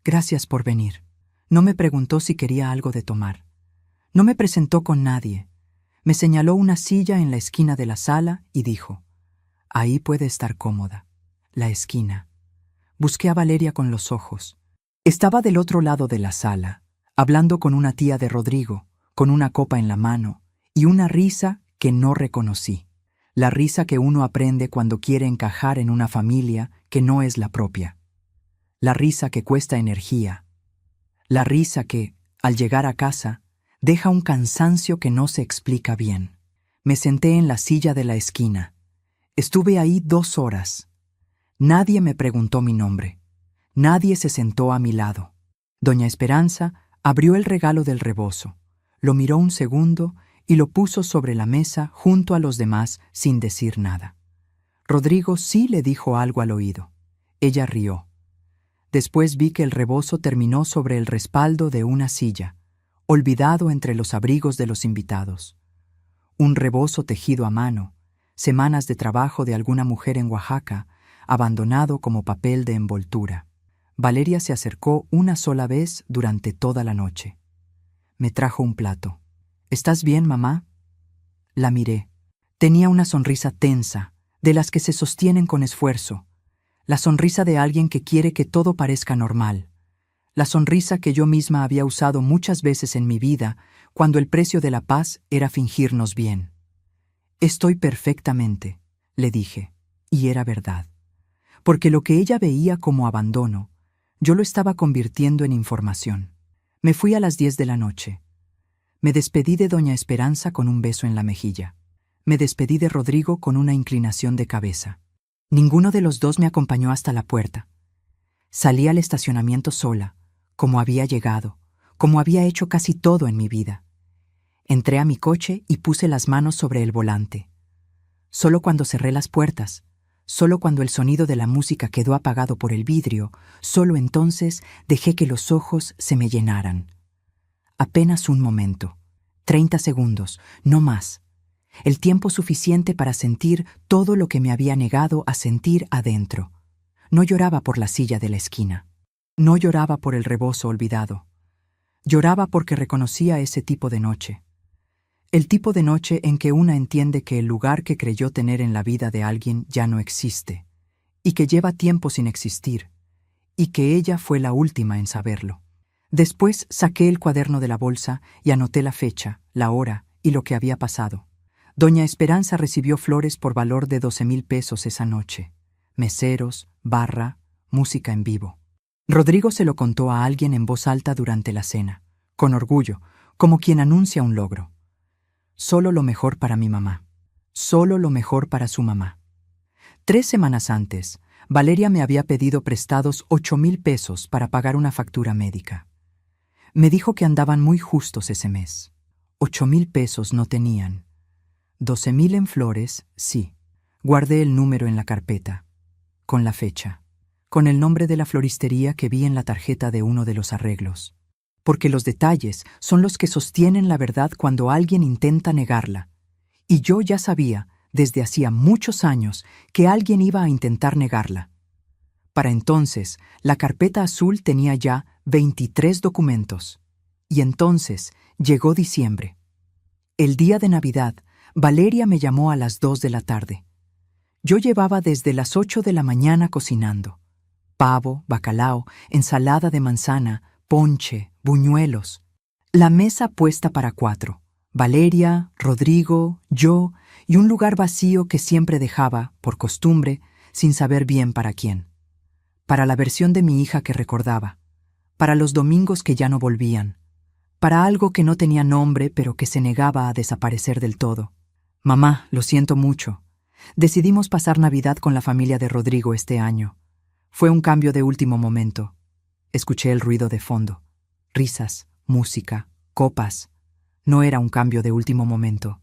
gracias por venir. No me preguntó si quería algo de tomar. No me presentó con nadie. Me señaló una silla en la esquina de la sala y dijo: ahí puede estar cómoda. La esquina. Busqué a Valeria con los ojos. Estaba del otro lado de la sala, hablando con una tía de Rodrigo, con una copa en la mano, y una risa que no reconocí. La risa que uno aprende cuando quiere encajar en una familia que no es la propia. La risa que cuesta energía. La risa que, al llegar a casa, deja un cansancio que no se explica bien. Me senté en la silla de la esquina. Estuve ahí 2 horas. Nadie me preguntó mi nombre. Nadie se sentó a mi lado. Doña Esperanza abrió el regalo del rebozo, lo miró un segundo y lo puso sobre la mesa junto a los demás sin decir nada. Rodrigo sí le dijo algo al oído. Ella rió. Después vi que el rebozo terminó sobre el respaldo de una silla, olvidado entre los abrigos de los invitados. Un rebozo tejido a mano, semanas de trabajo de alguna mujer en Oaxaca, abandonado como papel de envoltura. Valeria se acercó una sola vez durante toda la noche. Me trajo un plato. ¿Estás bien, mamá? La miré. Tenía una sonrisa tensa, de las que se sostienen con esfuerzo. La sonrisa de alguien que quiere que todo parezca normal. La sonrisa que yo misma había usado muchas veces en mi vida, cuando el precio de la paz era fingirnos bien. Estoy perfectamente, le dije, y era verdad. Porque lo que ella veía como abandono, yo lo estaba convirtiendo en información. Me fui a las 10 de la noche. Me despedí de doña Esperanza con un beso en la mejilla. Me despedí de Rodrigo con una inclinación de cabeza. Ninguno de los dos me acompañó hasta la puerta. Salí al estacionamiento sola, como había llegado, como había hecho casi todo en mi vida. Entré a mi coche y puse las manos sobre el volante. Solo cuando cerré las puertas, solo cuando el sonido de la música quedó apagado por el vidrio, solo entonces dejé que los ojos se me llenaran. Apenas un momento, 30 segundos, no más. El tiempo suficiente para sentir todo lo que me había negado a sentir adentro. No lloraba por la silla de la esquina. No lloraba por el rebozo olvidado. Lloraba porque reconocía ese tipo de noche. El tipo de noche en que una entiende que el lugar que creyó tener en la vida de alguien ya no existe, y que lleva tiempo sin existir, y que ella fue la última en saberlo. Después saqué el cuaderno de la bolsa y anoté la fecha, la hora y lo que había pasado. Doña Esperanza recibió flores por valor de 12,000 pesos esa noche. Meseros, barra, música en vivo. Rodrigo se lo contó a alguien en voz alta durante la cena, con orgullo, como quien anuncia un logro. Solo lo mejor para mi mamá. Solo lo mejor para su mamá. 3 semanas antes, Valeria me había pedido prestados 8,000 pesos para pagar una factura médica. Me dijo que andaban muy justos ese mes. 8,000 pesos no tenían. 12,000 en flores, sí. Guardé el número en la carpeta, con la fecha, con el nombre de la floristería que vi en la tarjeta de uno de los arreglos. Porque los detalles son los que sostienen la verdad cuando alguien intenta negarla. Y yo ya sabía, desde hacía muchos años, que alguien iba a intentar negarla. Para entonces, la carpeta azul tenía ya 23 documentos. Y entonces llegó diciembre. El día de Navidad, Valeria me llamó a las 2 de la tarde. Yo llevaba desde las 8 de la mañana cocinando. Pavo, bacalao, ensalada de manzana, ponche, buñuelos. La mesa puesta para 4. Valeria, Rodrigo, yo y un lugar vacío que siempre dejaba, por costumbre, sin saber bien para quién. Para la versión de mi hija que recordaba. Para los domingos que ya no volvían. Para algo que no tenía nombre pero que se negaba a desaparecer del todo. Mamá, lo siento mucho. Decidimos pasar Navidad con la familia de Rodrigo este año. Fue un cambio de último momento. Escuché el ruido de fondo. Risas, música, copas. No era un cambio de último momento.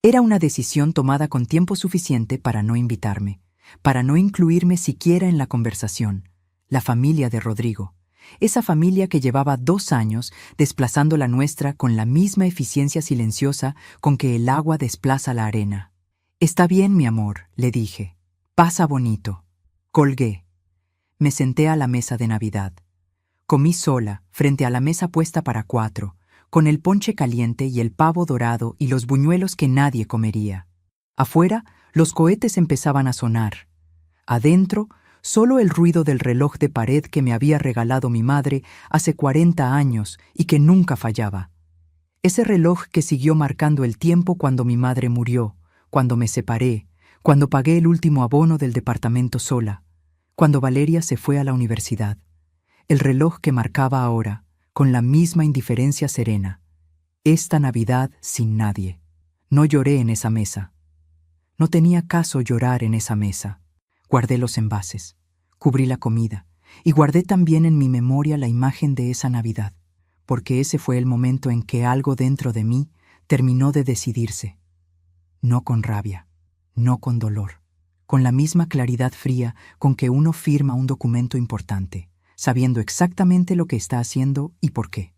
Era una decisión tomada con tiempo suficiente para no invitarme, para no incluirme siquiera en la conversación. La familia de Rodrigo. Esa familia que llevaba 2 años desplazando la nuestra con la misma eficiencia silenciosa con que el agua desplaza la arena. Está bien, mi amor, le dije. Pasa bonito. Colgué. Me senté a la mesa de Navidad. Comí sola, frente a la mesa puesta para 4, con el ponche caliente y el pavo dorado y los buñuelos que nadie comería. Afuera, los cohetes empezaban a sonar. Adentro, solo el ruido del reloj de pared que me había regalado mi madre hace 40 años y que nunca fallaba. Ese reloj que siguió marcando el tiempo cuando mi madre murió, cuando me separé, cuando pagué el último abono del departamento sola, cuando Valeria se fue a la universidad. El reloj que marcaba ahora, con la misma indiferencia serena. Esta Navidad sin nadie. No lloré en esa mesa. No tenía caso llorar en esa mesa. Guardé los envases, cubrí la comida y guardé también en mi memoria la imagen de esa Navidad, porque ese fue el momento en que algo dentro de mí Terminó de decidirse. No con rabia, no con dolor, con la misma claridad fría con que uno firma un documento importante, sabiendo exactamente lo que está haciendo y por qué.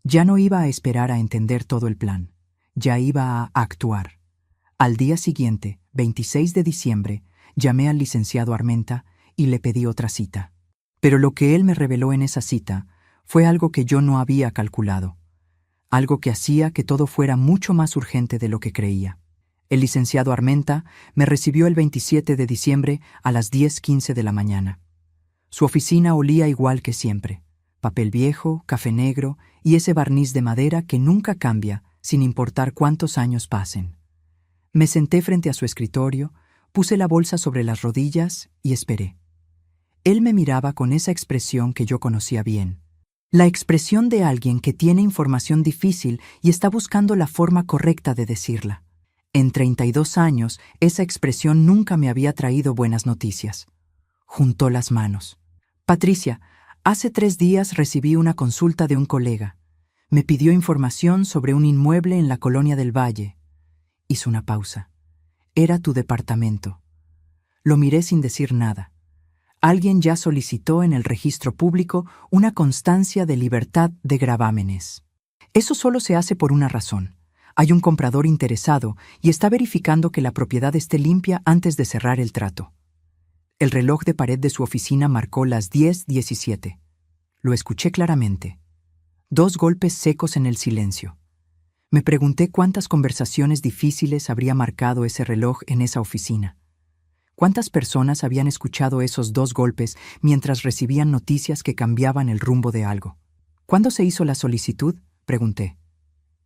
Ya no iba a esperar a entender todo el plan, ya iba a actuar. Al día siguiente, 26 de diciembre, llamé al licenciado Armenta y le pedí otra cita. Pero lo que él me reveló en esa cita fue algo que yo no había calculado, algo que hacía que todo fuera mucho más urgente de lo que creía. El licenciado Armenta me recibió el 27 de diciembre a las 10:15 de la mañana. Su oficina olía igual que siempre: papel viejo, café negro y ese barniz de madera que nunca cambia sin importar cuántos años pasen. Me senté frente a su escritorio, puse la bolsa sobre las rodillas y esperé. Él me miraba con esa expresión que yo conocía bien. La expresión de alguien que tiene información difícil y está buscando la forma correcta de decirla. En 32 años, esa expresión nunca me había traído buenas noticias. Juntó las manos. Patricia, hace 3 días recibí una consulta de un colega. Me pidió información sobre un inmueble en la Colonia del Valle. Hizo una pausa. Era tu departamento. Lo miré sin decir nada. Alguien ya solicitó en el registro público una constancia de libertad de gravámenes. Eso solo se hace por una razón. Hay un comprador interesado y está verificando que la propiedad esté limpia antes de cerrar el trato. El reloj de pared de su oficina marcó las 10:17. Lo escuché claramente. 2 golpes secos en el silencio. Me pregunté cuántas conversaciones difíciles habría marcado ese reloj en esa oficina. ¿Cuántas personas habían escuchado esos 2 golpes mientras recibían noticias que cambiaban el rumbo de algo? ¿Cuándo se hizo la solicitud?, pregunté.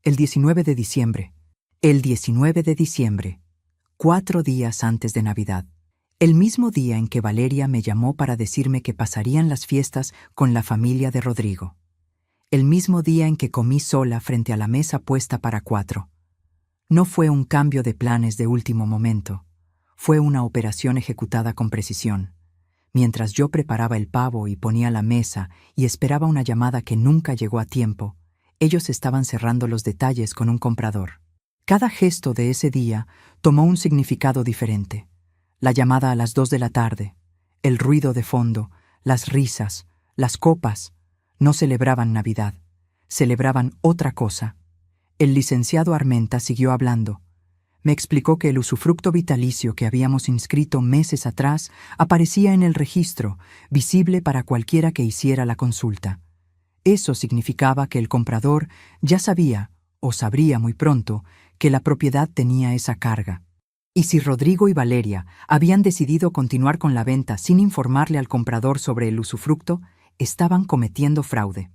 El 19 de diciembre. El 19 de diciembre. 4 días antes de Navidad. El mismo día en que Valeria me llamó para decirme que pasarían las fiestas con la familia de Rodrigo. El mismo día en que comí sola frente a la mesa puesta para 4. No fue un cambio de planes de último momento. Fue una operación ejecutada con precisión. Mientras yo preparaba el pavo y ponía la mesa y esperaba una llamada que nunca llegó a tiempo, ellos estaban cerrando los detalles con un comprador. Cada gesto de ese día tomó un significado diferente. La llamada a las 2 de la tarde, el ruido de fondo, las risas, las copas, no celebraban Navidad, celebraban otra cosa. El licenciado Armenta siguió hablando. Me explicó que el usufructo vitalicio que habíamos inscrito meses atrás aparecía en el registro, visible para cualquiera que hiciera la consulta. Eso significaba que el comprador ya sabía, o sabría muy pronto, que la propiedad tenía esa carga. Y si Rodrigo y Valeria habían decidido continuar con la venta sin informarle al comprador sobre el usufructo, estaban cometiendo fraude.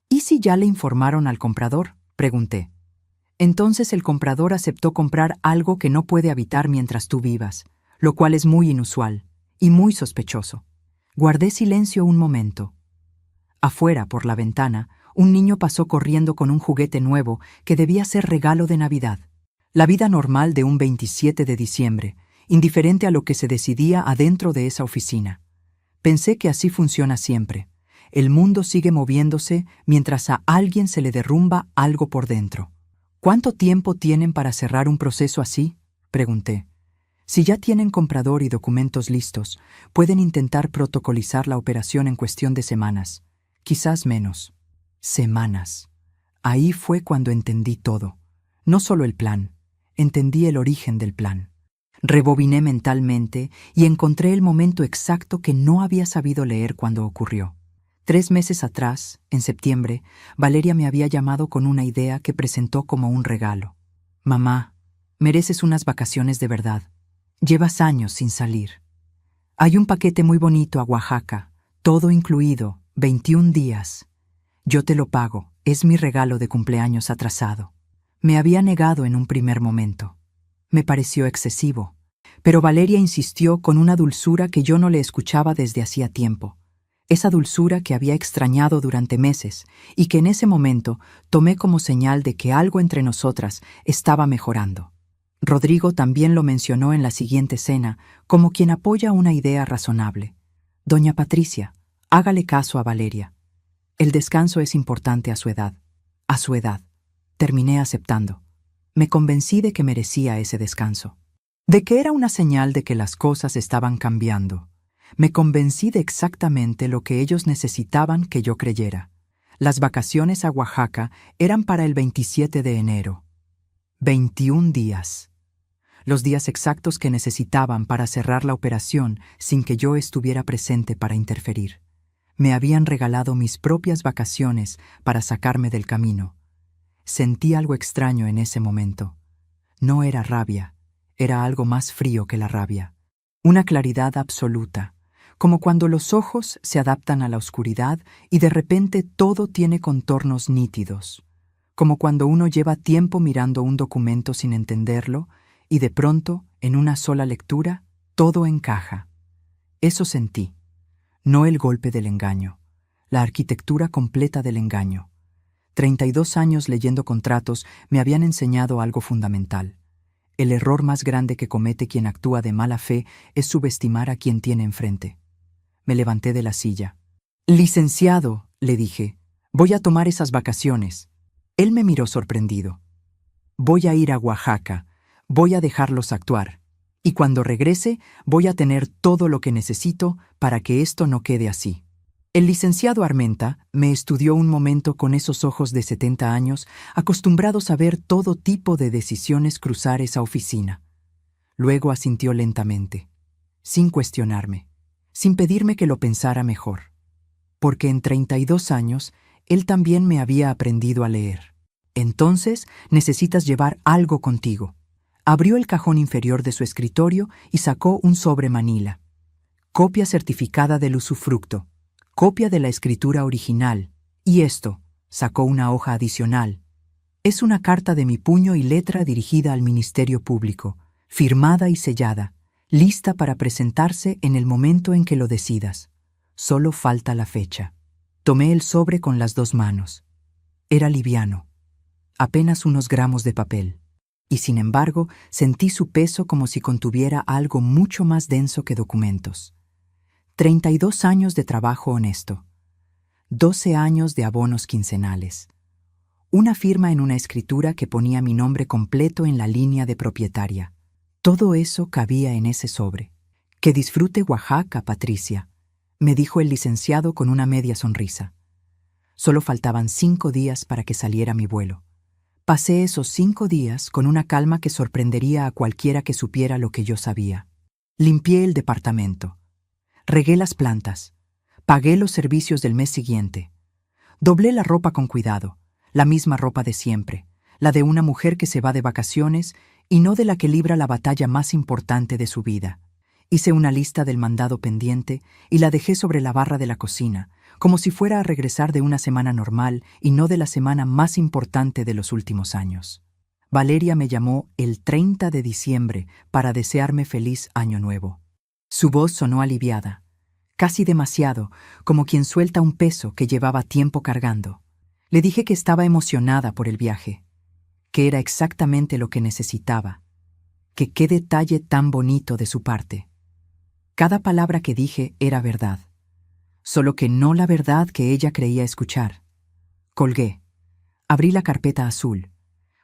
¿Y si ya le informaron al comprador?, pregunté. Entonces el comprador aceptó comprar algo que no puede habitar mientras tú vivas, lo cual es muy inusual y muy sospechoso. Guardé silencio un momento. Afuera, por la ventana, un niño pasó corriendo con un juguete nuevo que debía ser regalo de Navidad. La vida normal de un 27 de diciembre, indiferente a lo que se decidía adentro de esa oficina. Pensé que así funciona siempre. El mundo sigue moviéndose mientras a alguien se le derrumba algo por dentro. ¿Cuánto tiempo tienen para cerrar un proceso así?, pregunté. Si ya tienen comprador y documentos listos, pueden intentar protocolizar la operación en cuestión de semanas, quizás menos. Semanas. Ahí fue cuando entendí todo. No solo el plan, entendí el origen del plan. Rebobiné mentalmente y encontré el momento exacto que no había sabido leer cuando ocurrió. 3 meses atrás, en septiembre, Valeria me había llamado con una idea que presentó como un regalo. Mamá, mereces unas vacaciones de verdad. Llevas años sin salir. Hay un paquete muy bonito a Oaxaca, todo incluido, 21 días. Yo te lo pago, es mi regalo de cumpleaños atrasado. Me había negado en un primer momento. Me pareció excesivo, pero Valeria insistió con una dulzura que yo no le escuchaba desde hacía tiempo. Esa dulzura que había extrañado durante meses y que en ese momento tomé como señal de que algo entre nosotras estaba mejorando. Rodrigo también lo mencionó en la siguiente cena como quien apoya una idea razonable. Doña Patricia, hágale caso a Valeria. El descanso es importante a su edad. A su edad. Terminé aceptando. Me convencí de que merecía ese descanso, de que era una señal de que las cosas estaban cambiando. Me convencí de exactamente lo que ellos necesitaban que yo creyera. Las vacaciones a Oaxaca eran para el 27 de enero. 21 días. Los días exactos que necesitaban para cerrar la operación sin que yo estuviera presente para interferir. Me habían regalado mis propias vacaciones para sacarme del camino. Sentí algo extraño en ese momento. No era rabia, era algo más frío que la rabia. Una claridad absoluta, como cuando los ojos se adaptan a la oscuridad y de repente todo tiene contornos nítidos. Como cuando uno lleva tiempo mirando un documento sin entenderlo y de pronto, en una sola lectura, todo encaja. Eso sentí. No el golpe del engaño, la arquitectura completa del engaño. 32 años leyendo contratos me habían enseñado algo fundamental. El error más grande que comete quien actúa de mala fe es subestimar a quien tiene enfrente. Me levanté de la silla. «Licenciado», le dije, «voy a tomar esas vacaciones». Él me miró sorprendido. «Voy a ir a Oaxaca, voy a dejarlos actuar, y cuando regrese voy a tener todo lo que necesito para que esto no quede así». El licenciado Armenta me estudió un momento con esos ojos de 70 años, acostumbrados a ver todo tipo de decisiones cruzar esa oficina. Luego asintió lentamente, sin cuestionarme, sin pedirme que lo pensara mejor, porque en 32 años él también me había aprendido a leer. «Entonces necesitas llevar algo contigo». Abrió el cajón inferior de su escritorio y sacó un sobre manila. Copia certificada del usufructo. Copia de la escritura original. Y esto, sacó una hoja adicional. Es una carta de mi puño y letra dirigida al Ministerio Público, firmada y sellada, lista para presentarse en el momento en que lo decidas. Solo falta la fecha. Tomé el sobre con las 2 manos. Era liviano, apenas unos gramos de papel, y sin embargo sentí su peso como si contuviera algo mucho más denso que documentos. 32 años de trabajo honesto, 12 años de abonos quincenales, una firma en una escritura que ponía mi nombre completo en la línea de propietaria. Todo eso cabía en ese sobre. «Que disfrute Oaxaca, Patricia», me dijo el licenciado con una media sonrisa. Solo faltaban 5 días para que saliera mi vuelo. Pasé esos 5 días con una calma que sorprendería a cualquiera que supiera lo que yo sabía. Limpié el departamento. Regué las plantas, pagué los servicios del mes siguiente, doblé la ropa con cuidado, la misma ropa de siempre, la de una mujer que se va de vacaciones y no de la que libra la batalla más importante de su vida. Hice una lista del mandado pendiente y la dejé sobre la barra de la cocina, como si fuera a regresar de una semana normal y no de la semana más importante de los últimos años. Valeria me llamó el 30 de diciembre para desearme feliz año nuevo. Su voz sonó aliviada, casi demasiado, como quien suelta un peso que llevaba tiempo cargando. Le dije que estaba emocionada por el viaje, que era exactamente lo que necesitaba, que qué detalle tan bonito de su parte. Cada palabra que dije era verdad, solo que no la verdad que ella creía escuchar. Colgué, abrí la carpeta azul,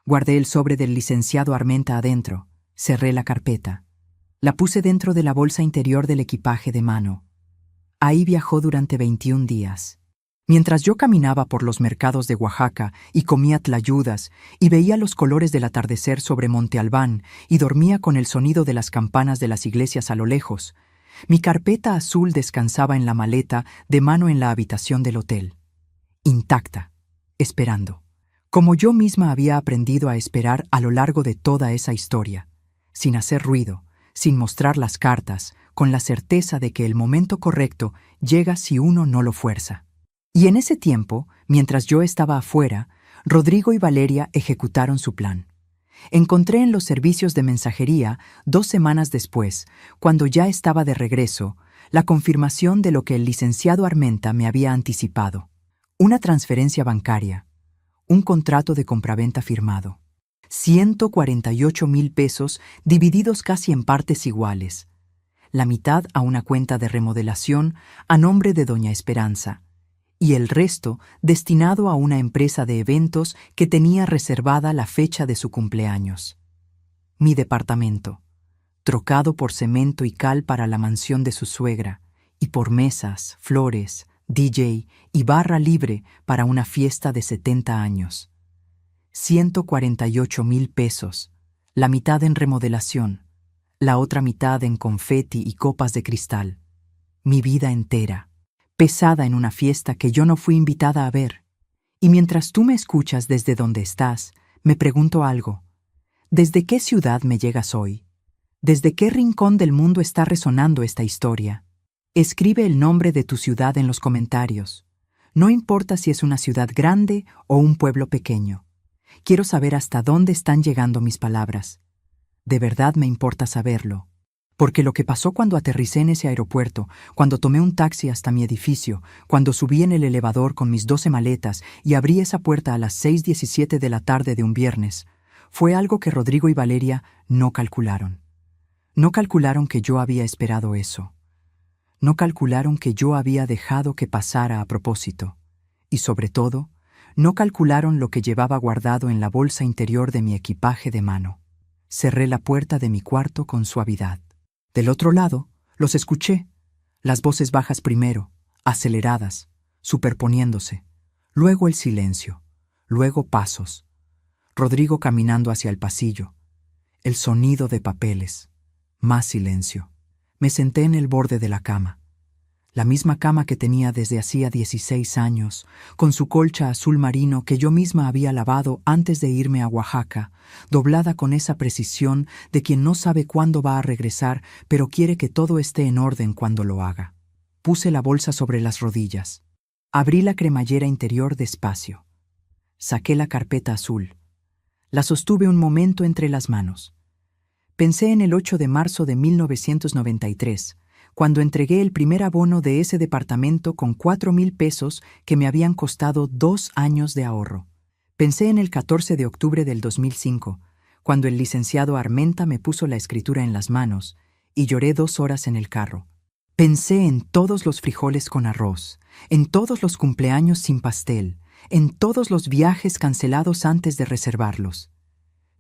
guardé el sobre del licenciado Armenta adentro, cerré la carpeta. La puse dentro de la bolsa interior del equipaje de mano. Ahí viajó durante 21 días. Mientras yo caminaba por los mercados de Oaxaca y comía tlayudas y veía los colores del atardecer sobre Monte Albán y dormía con el sonido de las campanas de las iglesias a lo lejos, mi carpeta azul descansaba en la maleta de mano en la habitación del hotel. Intacta, esperando. Como yo misma había aprendido a esperar a lo largo de toda esa historia, sin hacer ruido, sin mostrar las cartas, con la certeza de que el momento correcto llega si uno no lo fuerza. Y en ese tiempo, mientras yo estaba afuera, Rodrigo y Valeria ejecutaron su plan. Encontré en los servicios de mensajería, 2 semanas después, cuando ya estaba de regreso, la confirmación de lo que el licenciado Armenta me había anticipado. Una transferencia bancaria, un contrato de compraventa firmado. 148,000 pesos divididos casi en partes iguales. La mitad a una cuenta de remodelación a nombre de doña Esperanza y el resto destinado a una empresa de eventos que tenía reservada la fecha de su cumpleaños. Mi departamento, trocado por cemento y cal para la mansión de su suegra, y por mesas, flores, DJ y barra libre para una fiesta de 70 años. 148,000 pesos, la mitad en remodelación, la otra mitad en confeti y copas de cristal. Mi vida entera, pesada en una fiesta que yo no fui invitada a ver. Y mientras tú me escuchas desde donde estás, me pregunto algo. ¿Desde qué ciudad me llegas hoy? ¿Desde qué rincón del mundo está resonando esta historia? Escribe el nombre de tu ciudad en los comentarios. No importa si es una ciudad grande o un pueblo pequeño. Quiero saber hasta dónde están llegando mis palabras. De verdad me importa saberlo. Porque lo que pasó cuando aterricé en ese aeropuerto, cuando tomé un taxi hasta mi edificio, cuando subí en el elevador con mis 12 maletas y abrí esa puerta a las 6:17 de la tarde de un viernes, fue algo que Rodrigo y Valeria no calcularon. No calcularon que yo había esperado eso. No calcularon que yo había dejado que pasara a propósito. Y sobre todo, no calcularon lo que llevaba guardado en la bolsa interior de mi equipaje de mano. Cerré la puerta de mi cuarto con suavidad. Del otro lado, los escuché. Las voces bajas primero, aceleradas, superponiéndose. Luego el silencio. Luego pasos. Rodrigo caminando hacia el pasillo. El sonido de papeles. Más silencio. Me senté en el borde de la cama. La misma cama que tenía desde hacía 16 años, con su colcha azul marino que yo misma había lavado antes de irme a Oaxaca, doblada con esa precisión de quien no sabe cuándo va a regresar, pero quiere que todo esté en orden cuando lo haga. Puse la bolsa sobre las rodillas. Abrí la cremallera interior despacio. Saqué la carpeta azul. La sostuve un momento entre las manos. Pensé en el 8 de marzo de 1993, cuando entregué el primer abono de ese departamento con 4,000 pesos que me habían costado 2 años de ahorro. Pensé en el 14 de octubre del 2005, cuando el licenciado Armenta me puso la escritura en las manos y lloré 2 horas en el carro. Pensé en todos los frijoles con arroz, en todos los cumpleaños sin pastel, en todos los viajes cancelados antes de reservarlos.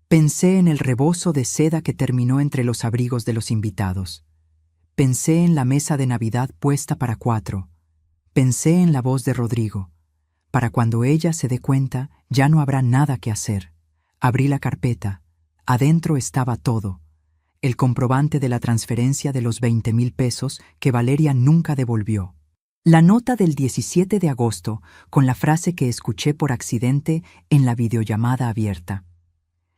Pensé en el rebozo de seda que terminó entre los abrigos de los invitados. Pensé en la mesa de Navidad puesta para 4. Pensé en la voz de Rodrigo. Para cuando ella se dé cuenta, ya no habrá nada que hacer. Abrí la carpeta. Adentro estaba todo. El comprobante de la transferencia de los 20,000 pesos que Valeria nunca devolvió. La nota del 17 de agosto con la frase que escuché por accidente en la videollamada abierta.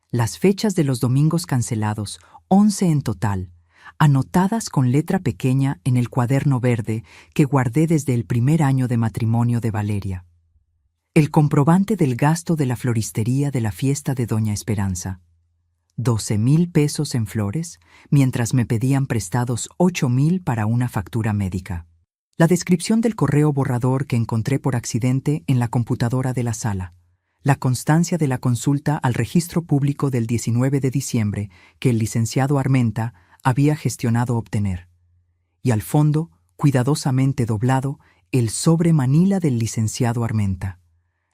Las fechas de los domingos cancelados, 11 en total, anotadas con letra pequeña en el cuaderno verde que guardé desde el primer año de matrimonio de Valeria. El comprobante del gasto de la floristería de la fiesta de Doña Esperanza. 12,000 pesos en flores, mientras me pedían prestados 8,000 para una factura médica. La descripción del correo borrador que encontré por accidente en la computadora de la sala. La constancia de la consulta al registro público del 19 de diciembre que el licenciado Armenta había gestionado obtener. Y al fondo, cuidadosamente doblado, el sobre manila del licenciado Armenta.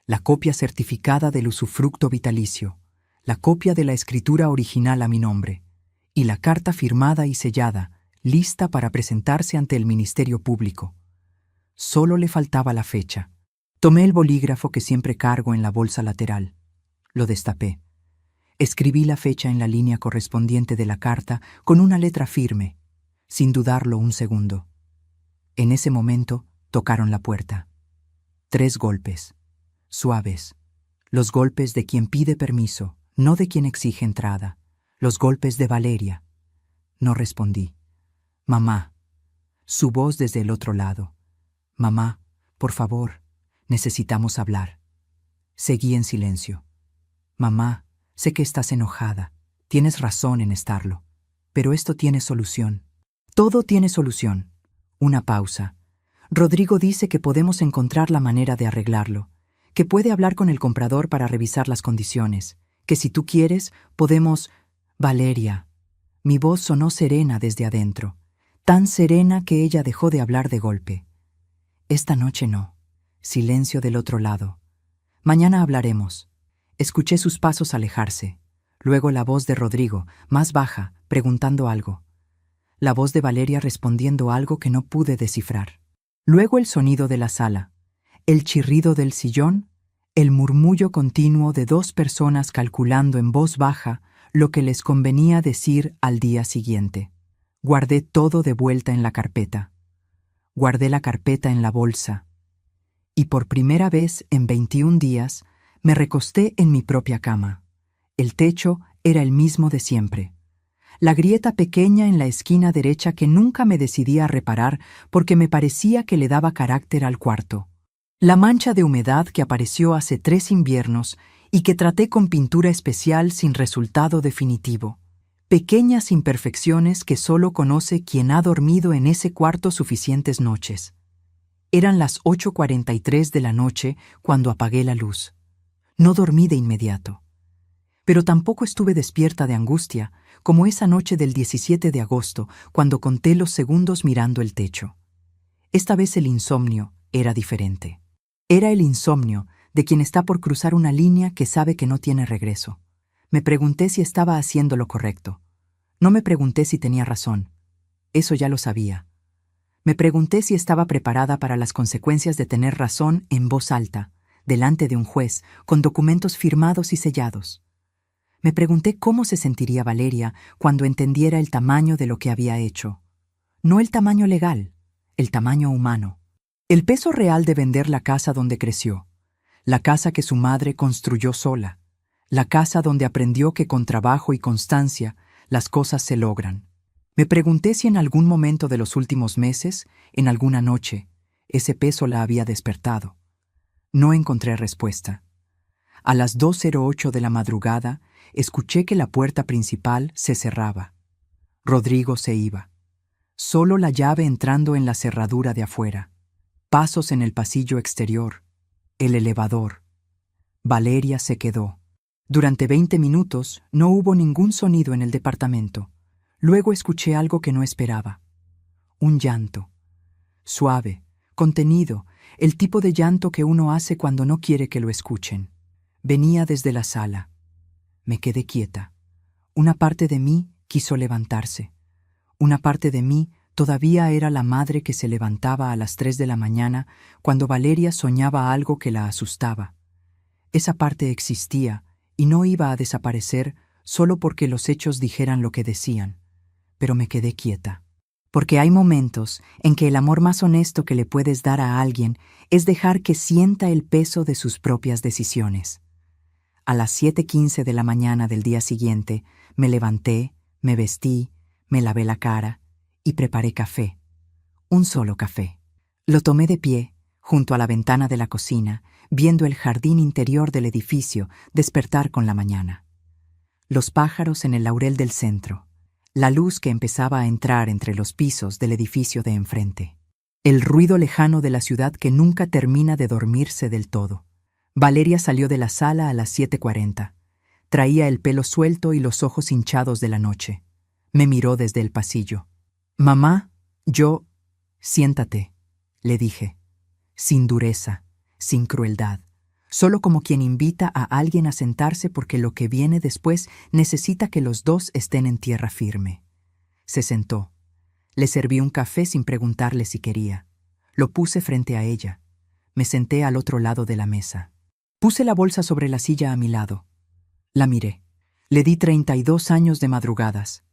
La copia certificada del usufructo vitalicio, la copia de la escritura original a mi nombre, y la carta firmada y sellada, lista para presentarse ante el Ministerio Público. Solo le faltaba la fecha. Tomé el bolígrafo que siempre cargo en la bolsa lateral. Lo destapé. Escribí la fecha en la línea correspondiente de la carta con una letra firme, sin dudarlo un segundo. En ese momento tocaron la puerta. 3 golpes, suaves, los golpes de quien pide permiso, no de quien exige entrada, los golpes de Valeria. No respondí. Mamá. Su voz desde el otro lado. Mamá, por favor, necesitamos hablar. Seguí en silencio. Mamá, sé que estás enojada. Tienes razón en estarlo. Pero esto tiene solución. Todo tiene solución. Una pausa. Rodrigo dice que podemos encontrar la manera de arreglarlo, que puede hablar con el comprador para revisar las condiciones, que si tú quieres, podemos... Valeria. Mi voz sonó serena desde adentro, tan serena que ella dejó de hablar de golpe. Esta noche no. Silencio del otro lado. Mañana hablaremos. Escuché sus pasos alejarse. Luego la voz de Rodrigo, más baja, preguntando algo. La voz de Valeria respondiendo algo que no pude descifrar. Luego el sonido de la sala, el chirrido del sillón, el murmullo continuo de dos personas calculando en voz baja lo que les convenía decir al día siguiente. Guardé todo de vuelta en la carpeta. Guardé la carpeta en la bolsa. Y por primera vez en 21 días me recosté en mi propia cama. El techo era el mismo de siempre. La grieta pequeña en la esquina derecha que nunca me decidí a reparar porque me parecía que le daba carácter al cuarto. La mancha de humedad que apareció hace 3 inviernos y que traté con pintura especial sin resultado definitivo. Pequeñas imperfecciones que solo conoce quien ha dormido en ese cuarto suficientes noches. Eran las 8:43 de la noche cuando apagué la luz. No dormí de inmediato. Pero tampoco estuve despierta de angustia, como esa noche del 17 de agosto, cuando conté los segundos mirando el techo. Esta vez el insomnio era diferente. Era el insomnio de quien está por cruzar una línea que sabe que no tiene regreso. Me pregunté si estaba haciendo lo correcto. No me pregunté si tenía razón. Eso ya lo sabía. Me pregunté si estaba preparada para las consecuencias de tener razón en voz alta, delante de un juez, con documentos firmados y sellados. Me pregunté cómo se sentiría Valeria cuando entendiera el tamaño de lo que había hecho. No el tamaño legal, el tamaño humano. El peso real de vender la casa donde creció, la casa que su madre construyó sola, la casa donde aprendió que con trabajo y constancia las cosas se logran. Me pregunté si en algún momento de los últimos meses, en alguna noche, ese peso la había despertado. No encontré respuesta. A las 2:08 de la madrugada, escuché que la puerta principal se cerraba. Rodrigo se iba. Solo la llave entrando en la cerradura de afuera. Pasos en el pasillo exterior. El elevador. Valeria se quedó. Durante 20 minutos no hubo ningún sonido en el departamento. Luego escuché algo que no esperaba. Un llanto. Suave, contenido, el tipo de llanto que uno hace cuando no quiere que lo escuchen. Venía desde la sala. Me quedé quieta. Una parte de mí quiso levantarse. Una parte de mí todavía era la madre que se levantaba a las 3 de la mañana cuando Valeria soñaba algo que la asustaba. Esa parte existía y no iba a desaparecer solo porque los hechos dijeran lo que decían. Pero me quedé quieta. Porque hay momentos en que el amor más honesto que le puedes dar a alguien es dejar que sienta el peso de sus propias decisiones. A las 7:15 de la mañana del día siguiente, me levanté, me vestí, me lavé la cara y preparé café. Un solo café. Lo tomé de pie, junto a la ventana de la cocina, viendo el jardín interior del edificio despertar con la mañana. Los pájaros en el laurel del centro. La luz que empezaba a entrar entre los pisos del edificio de enfrente. El ruido lejano de la ciudad que nunca termina de dormirse del todo. Valeria salió de la sala a las 7:40. Traía el pelo suelto y los ojos hinchados de la noche. Me miró desde el pasillo. «Mamá, siéntate», le dije. Sin dureza, sin crueldad. Solo como quien invita a alguien a sentarse porque lo que viene después necesita que los dos estén en tierra firme. Se sentó. Le serví un café sin preguntarle si quería. Lo puse frente a ella. Me senté al otro lado de la mesa. Puse la bolsa sobre la silla a mi lado. La miré. Le di 32 años de madrugadas.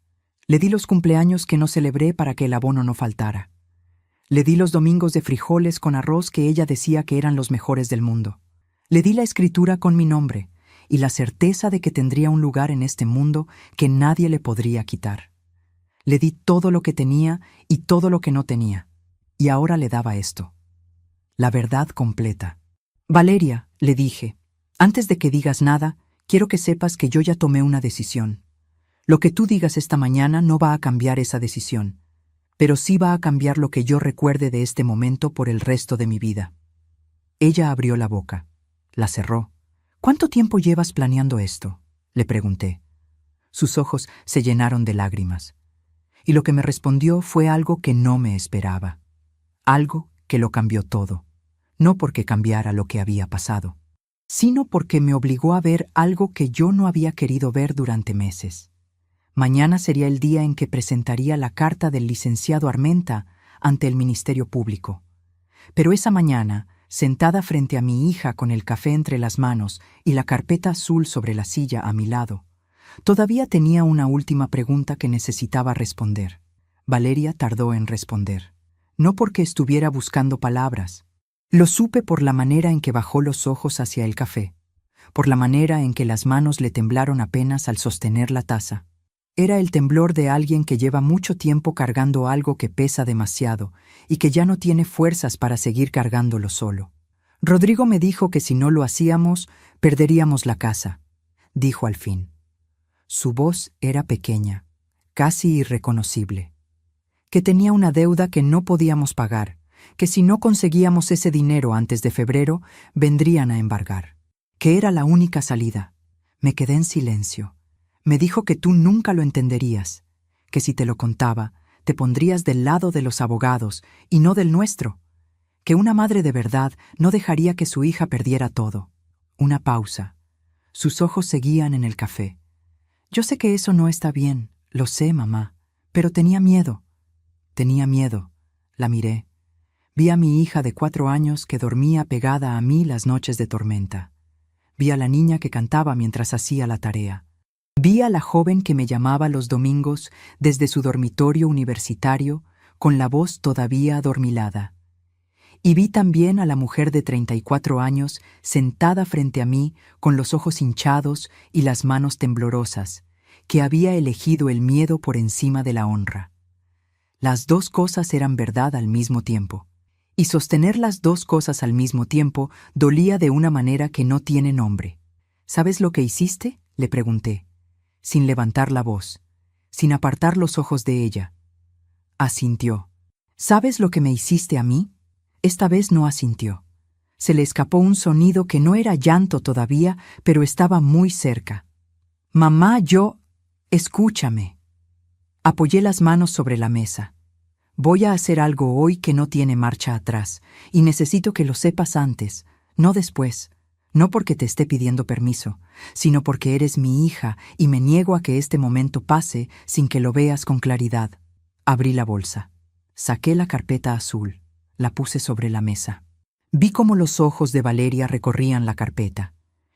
Le di los cumpleaños que no celebré para que el abono no faltara. Le di los domingos de frijoles con arroz que ella decía que eran los mejores del mundo. Le di la escritura con mi nombre y la certeza de que tendría un lugar en este mundo que nadie le podría quitar. Le di todo lo que tenía y todo lo que no tenía. Y ahora le daba esto. La verdad completa. «Valeria», le dije, «antes de que digas nada, quiero que sepas que yo ya tomé una decisión. Lo que tú digas esta mañana no va a cambiar esa decisión, pero sí va a cambiar lo que yo recuerde de este momento por el resto de mi vida». Ella abrió la boca. La cerró. «¿Cuánto tiempo llevas planeando esto?», le pregunté. Sus ojos se llenaron de lágrimas. Y lo que me respondió fue algo que no me esperaba. Algo que lo cambió todo. no porque cambiara lo que había pasado, sino porque me obligó a ver algo que yo no había querido ver durante meses. Mañana sería el día en que presentaría la carta del licenciado Armenta ante el Ministerio Público. Pero esa mañana, sentada frente a mi hija con el café entre las manos y la carpeta azul sobre la silla a mi lado, todavía tenía una última pregunta que necesitaba responder. Valeria tardó en responder. No porque estuviera buscando palabras. Lo supe por la manera en que bajó los ojos hacia el café, por la manera en que las manos le temblaron apenas al sostener la taza. Era el temblor de alguien que lleva mucho tiempo cargando algo que pesa demasiado y que ya no tiene fuerzas para seguir cargándolo solo. Rodrigo me dijo que si no lo hacíamos, perderíamos la casa, dijo al fin. Su voz era pequeña, casi irreconocible. Que tenía una deuda que no podíamos pagar, que si no conseguíamos ese dinero antes de febrero, vendrían a embargar. Que era la única salida. Me quedé en silencio. Me dijo que tú nunca lo entenderías, que si te lo contaba, te pondrías del lado de los abogados y no del nuestro, que una madre de verdad no dejaría que su hija perdiera todo. Una pausa. Sus ojos seguían en el café. Yo sé que eso no está bien, lo sé, mamá, pero tenía miedo. Tenía miedo. La miré. Vi a mi hija de 4 años que dormía pegada a mí las noches de tormenta. Vi a la niña que cantaba mientras hacía la tarea. Vi a la joven que me llamaba los domingos desde su dormitorio universitario con la voz todavía adormilada. Y vi también a la mujer de 34 años sentada frente a mí con los ojos hinchados y las manos temblorosas, que había elegido el miedo por encima de la honra. Las dos cosas eran verdad al mismo tiempo. Y sostener las dos cosas al mismo tiempo dolía de una manera que no tiene nombre. ¿Sabes lo que hiciste?, le pregunté, sin levantar la voz, sin apartar los ojos de ella. Asintió. ¿Sabes lo que me hiciste a mí? Esta vez no asintió. Se le escapó un sonido que no era llanto todavía, pero estaba muy cerca. Mamá, escúchame. Apoyé las manos sobre la mesa. Voy a hacer algo hoy que no tiene marcha atrás, y necesito que lo sepas antes, no después. No porque te esté pidiendo permiso, sino porque eres mi hija y me niego a que este momento pase sin que lo veas con claridad. Abrí la bolsa. Saqué la carpeta azul. La puse sobre la mesa. Vi cómo los ojos de Valeria recorrían la carpeta.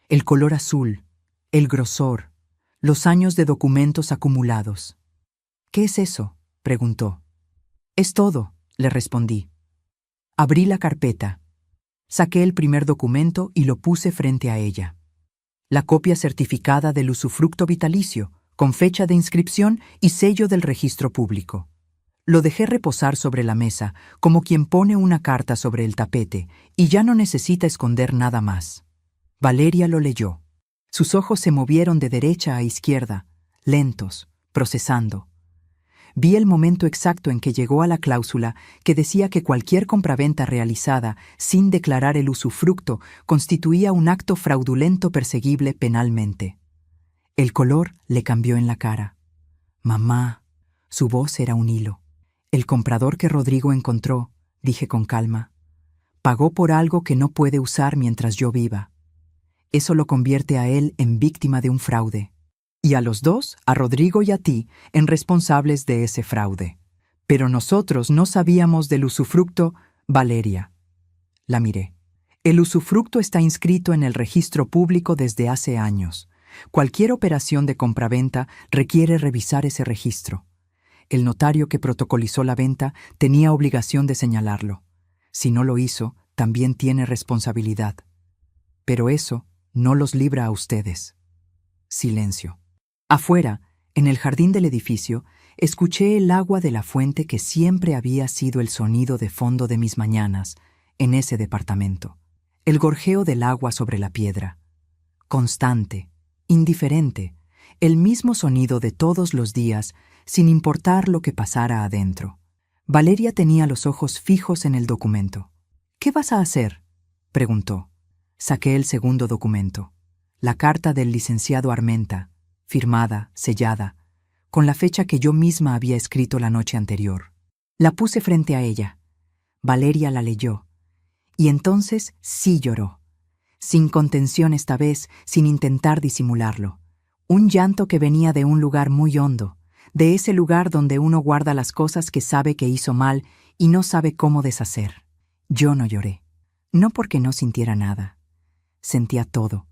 El color azul, el grosor, los años de documentos acumulados. ¿Qué es eso?, preguntó. Es todo, le respondí. Abrí la carpeta. Saqué el primer documento y lo puse frente a ella. La copia certificada del usufructo vitalicio, con fecha de inscripción y sello del registro público. Lo dejé reposar sobre la mesa, como quien pone una carta sobre el tapete, y ya no necesita esconder nada más. Valeria lo leyó. Sus ojos se movieron de derecha a izquierda, lentos, procesando. Vi el momento exacto en que llegó a la cláusula que decía que cualquier compraventa realizada sin declarar el usufructo constituía un acto fraudulento perseguible penalmente. El color le cambió en la cara. Mamá, su voz era un hilo. El comprador que Rodrigo encontró, dije con calma, pagó por algo que no puede usar mientras yo viva. Eso lo convierte a él en víctima de un fraude. Y a los dos, a Rodrigo y a ti, en responsables de ese fraude. Pero nosotros no sabíamos del usufructo, Valeria. La miré. El usufructo está inscrito en el registro público desde hace años. Cualquier operación de compraventa requiere revisar ese registro. El notario que protocolizó la venta tenía obligación de señalarlo. Si no lo hizo, también tiene responsabilidad. Pero eso no los libra a ustedes. Silencio. Afuera, en el jardín del edificio, escuché el agua de la fuente que siempre había sido el sonido de fondo de mis mañanas en ese departamento. El gorjeo del agua sobre la piedra. Constante, indiferente, el mismo sonido de todos los días, sin importar lo que pasara adentro. Valeria tenía los ojos fijos en el documento. ¿Qué vas a hacer?, preguntó. Saqué el segundo documento, la carta del licenciado Armenta, firmada, sellada, con la fecha que yo misma había escrito la noche anterior. La puse frente a ella. Valeria la leyó, Y entonces sí lloró. Sin contención esta vez, sin intentar disimularlo. Un llanto que venía de un lugar muy hondo, de ese lugar donde uno guarda las cosas que sabe que hizo mal y no sabe cómo deshacer. Yo no lloré. No porque no sintiera nada. Sentía todo.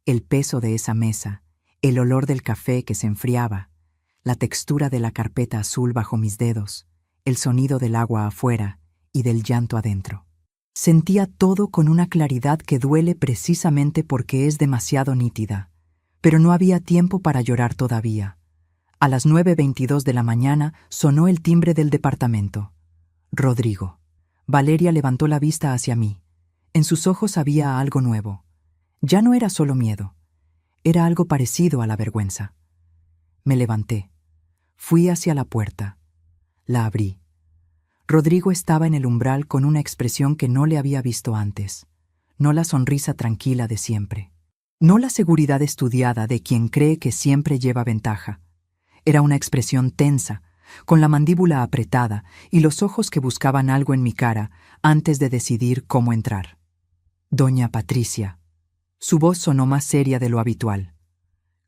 El peso de esa mesa, el olor del café que se enfriaba, la textura de la carpeta azul bajo mis dedos, el sonido del agua afuera y del llanto adentro. Sentía todo con una claridad que duele precisamente porque es demasiado nítida. Pero no había tiempo para llorar todavía. A las 9:22 de la mañana sonó el timbre del departamento. Rodrigo. Valeria levantó la vista hacia mí. En sus ojos había algo nuevo. Ya no era solo miedo. Era algo parecido a la vergüenza. Me levanté. Fui hacia la puerta. La abrí. Rodrigo estaba en el umbral con una expresión que no le había visto antes. No la sonrisa tranquila de siempre. No la seguridad estudiada de quien cree que siempre lleva ventaja. Era una expresión tensa, con la mandíbula apretada y los ojos que buscaban algo en mi cara antes de decidir cómo entrar. Doña Patricia. Su voz sonó más seria de lo habitual.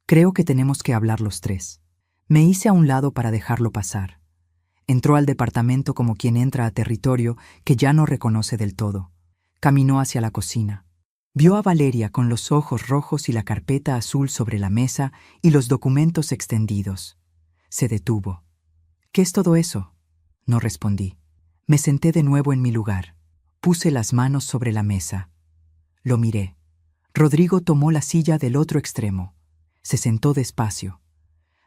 Creo que tenemos que hablar los tres. Me hice a un lado para dejarlo pasar. Entró al departamento como quien entra a territorio que ya no reconoce del todo. Caminó hacia la cocina. Vio a Valeria con los ojos rojos y la carpeta azul sobre la mesa y los documentos extendidos. Se detuvo. ¿Qué es todo eso? No respondí. Me senté de nuevo en mi lugar. Puse las manos sobre la mesa. Lo miré. Rodrigo tomó la silla del otro extremo. Se sentó despacio.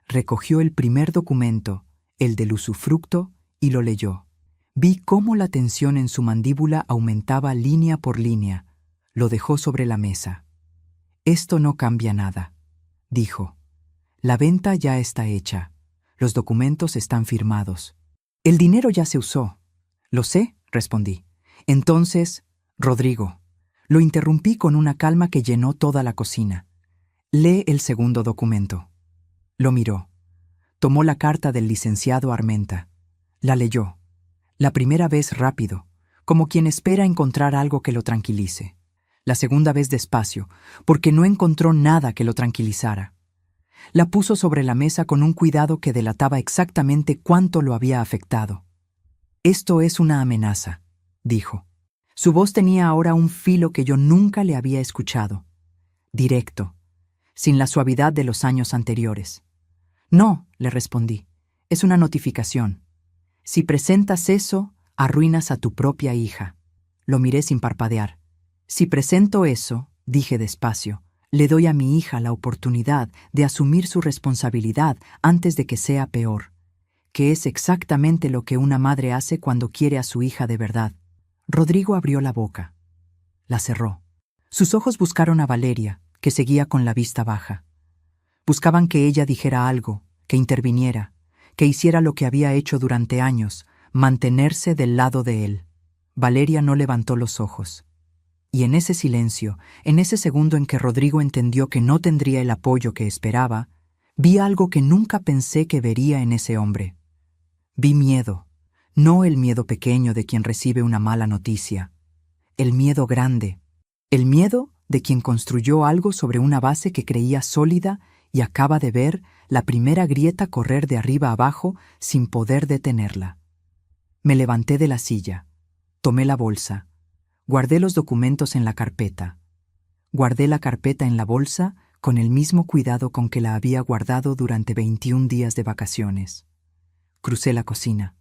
Recogió el primer documento, el del usufructo, y lo leyó. Vi cómo la tensión en su mandíbula aumentaba línea por línea. Lo dejó sobre la mesa. Esto no cambia nada, dijo. La venta ya está hecha. Los documentos están firmados. El dinero ya se usó. Lo sé, respondí. Entonces, Rodrigo. Lo interrumpí con una calma que llenó toda la cocina. Lee el segundo documento. Lo miró. Tomó la carta del licenciado Armenta. La leyó. La primera vez rápido, como quien espera encontrar algo que lo tranquilice. La segunda vez despacio, porque no encontró nada que lo tranquilizara. La puso sobre la mesa con un cuidado que delataba exactamente cuánto lo había afectado. Esto es una amenaza, dijo. Su voz tenía ahora un filo que yo nunca le había escuchado. Directo, sin la suavidad de los años anteriores. No, le respondí, es una notificación. Si presentas eso, arruinas a tu propia hija. Lo miré sin parpadear. Si presento eso, dije despacio, le doy a mi hija la oportunidad de asumir su responsabilidad antes de que sea peor, que es exactamente lo que una madre hace cuando quiere a su hija de verdad. Rodrigo abrió la boca. La cerró. Sus ojos buscaron a Valeria, que seguía con la vista baja. Buscaban que ella dijera algo, que interviniera, que hiciera lo que había hecho durante años, mantenerse del lado de él. Valeria no levantó los ojos. Y en ese silencio, en ese segundo en que Rodrigo entendió que no tendría el apoyo que esperaba, vi algo que nunca pensé que vería en ese hombre. Vi miedo, no el miedo pequeño de quien recibe una mala noticia, el miedo grande, el miedo de quien construyó algo sobre una base que creía sólida y acaba de ver la primera grieta correr de arriba abajo sin poder detenerla. Me levanté de la silla, tomé la bolsa, guardé los documentos en la carpeta. Guardé la carpeta en la bolsa con el mismo cuidado con que la había guardado durante 21 días de vacaciones. Crucé la cocina.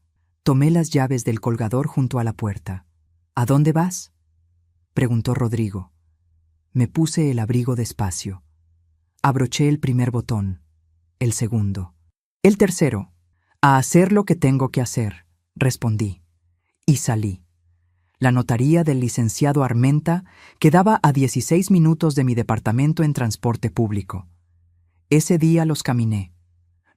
Tomé las llaves del colgador junto a la puerta. ¿A dónde vas?, preguntó Rodrigo. Me puse el abrigo despacio. Abroché el primer botón, el segundo, el tercero. A hacer lo que tengo que hacer, respondí. Y salí. La notaría del licenciado Armenta quedaba a 16 minutos de mi departamento en transporte público. Ese día los caminé,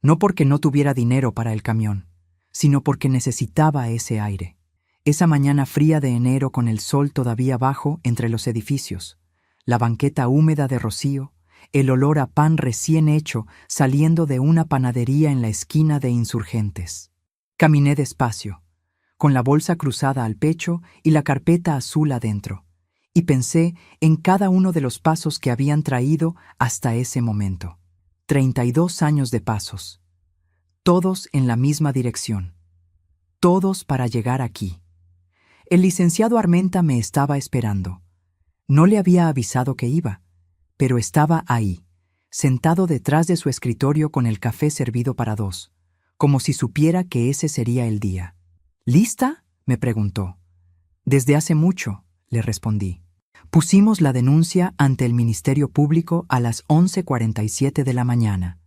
no porque no tuviera dinero para el camión, sino porque necesitaba ese aire. Esa mañana fría de enero con el sol todavía bajo entre los edificios, la banqueta húmeda de rocío, el olor a pan recién hecho saliendo de una panadería en la esquina de Insurgentes. Caminé despacio, con la bolsa cruzada al pecho y la carpeta azul adentro, y pensé en cada uno de los pasos que habían traído hasta ese momento. 32 años de pasos, todos en la misma dirección, todos para llegar aquí. El licenciado Armenta me estaba esperando. No le había avisado que iba, pero estaba ahí, sentado detrás de su escritorio con el café servido para dos, como si supiera que ese sería el día. ¿Lista?, me preguntó. Desde hace mucho, le respondí. Pusimos la denuncia ante el Ministerio Público a las 11:47 de la mañana.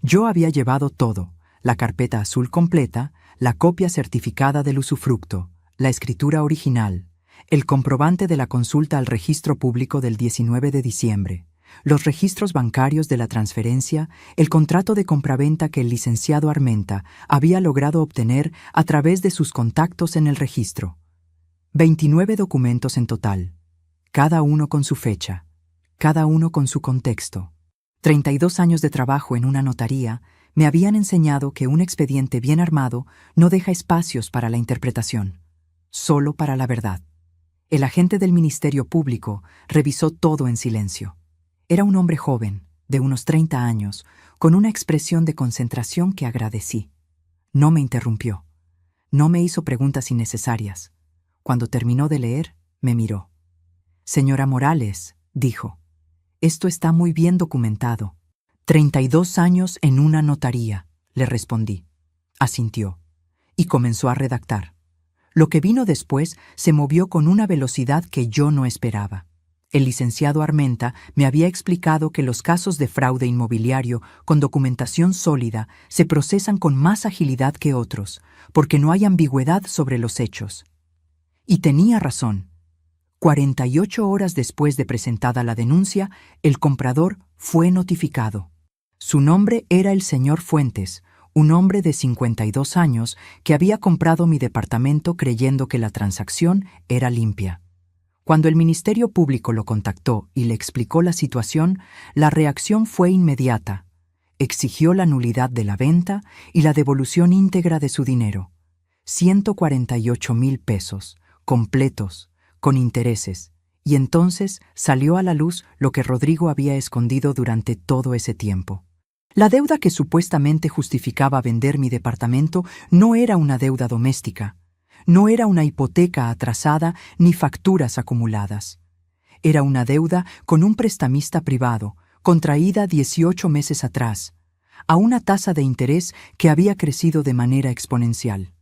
Yo había llevado todo: la carpeta azul completa, la copia certificada del usufructo, la escritura original, el comprobante de la consulta al registro público del 19 de diciembre, los registros bancarios de la transferencia, el contrato de compraventa que el licenciado Armenta había logrado obtener a través de sus contactos en el registro. 29 documentos en total, cada uno con su fecha, cada uno con su contexto. 32 años de trabajo en una notaría me habían enseñado que un expediente bien armado no deja espacios para la interpretación, solo para la verdad. El agente del Ministerio Público revisó todo en silencio. Era un hombre joven, de unos 30 años, con una expresión de concentración que agradecí. No me interrumpió. No me hizo preguntas innecesarias. Cuando terminó de leer, me miró. «Señora Morales», dijo, «esto está muy bien documentado». 32 años en una notaría, le respondí. Asintió, y comenzó a redactar. Lo que vino después se movió con una velocidad que yo no esperaba. El licenciado Armenta me había explicado que los casos de fraude inmobiliario con documentación sólida se procesan con más agilidad que otros, porque no hay ambigüedad sobre los hechos. Y tenía razón. 48 horas después de presentada la denuncia, el comprador fue notificado. Su nombre era el señor Fuentes, un hombre de 52 años que había comprado mi departamento creyendo que la transacción era limpia. Cuando el Ministerio Público lo contactó y le explicó la situación, la reacción fue inmediata. Exigió la nulidad de la venta y la devolución íntegra de su dinero. 148,000 pesos, completos, con intereses, y entonces salió a la luz lo que Rodrigo había escondido durante todo ese tiempo. La deuda que supuestamente justificaba vender mi departamento no era una deuda doméstica. No era una hipoteca atrasada ni facturas acumuladas. Era una deuda con un prestamista privado, contraída 18 meses atrás, a una tasa de interés que había crecido de manera exponencial.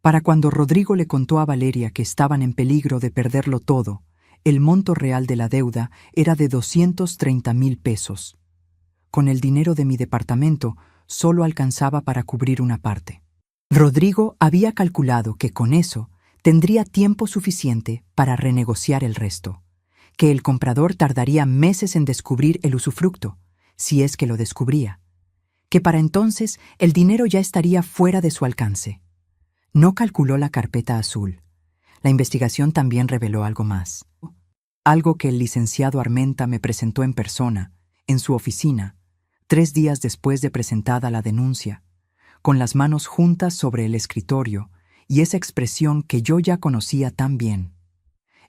Para cuando Rodrigo le contó a Valeria que estaban en peligro de perderlo todo, el monto real de la deuda era de 230,000 pesos. Con el dinero de mi departamento solo alcanzaba para cubrir una parte. Rodrigo había calculado que con eso tendría tiempo suficiente para renegociar el resto, que el comprador tardaría meses en descubrir el usufructo, si es que lo descubría, que para entonces el dinero ya estaría fuera de su alcance. No calculó la carpeta azul. La investigación también reveló algo más. Algo que el licenciado Armenta me presentó en persona, en su oficina, 3 días después de presentada la denuncia, con las manos juntas sobre el escritorio y esa expresión que yo ya conocía tan bien.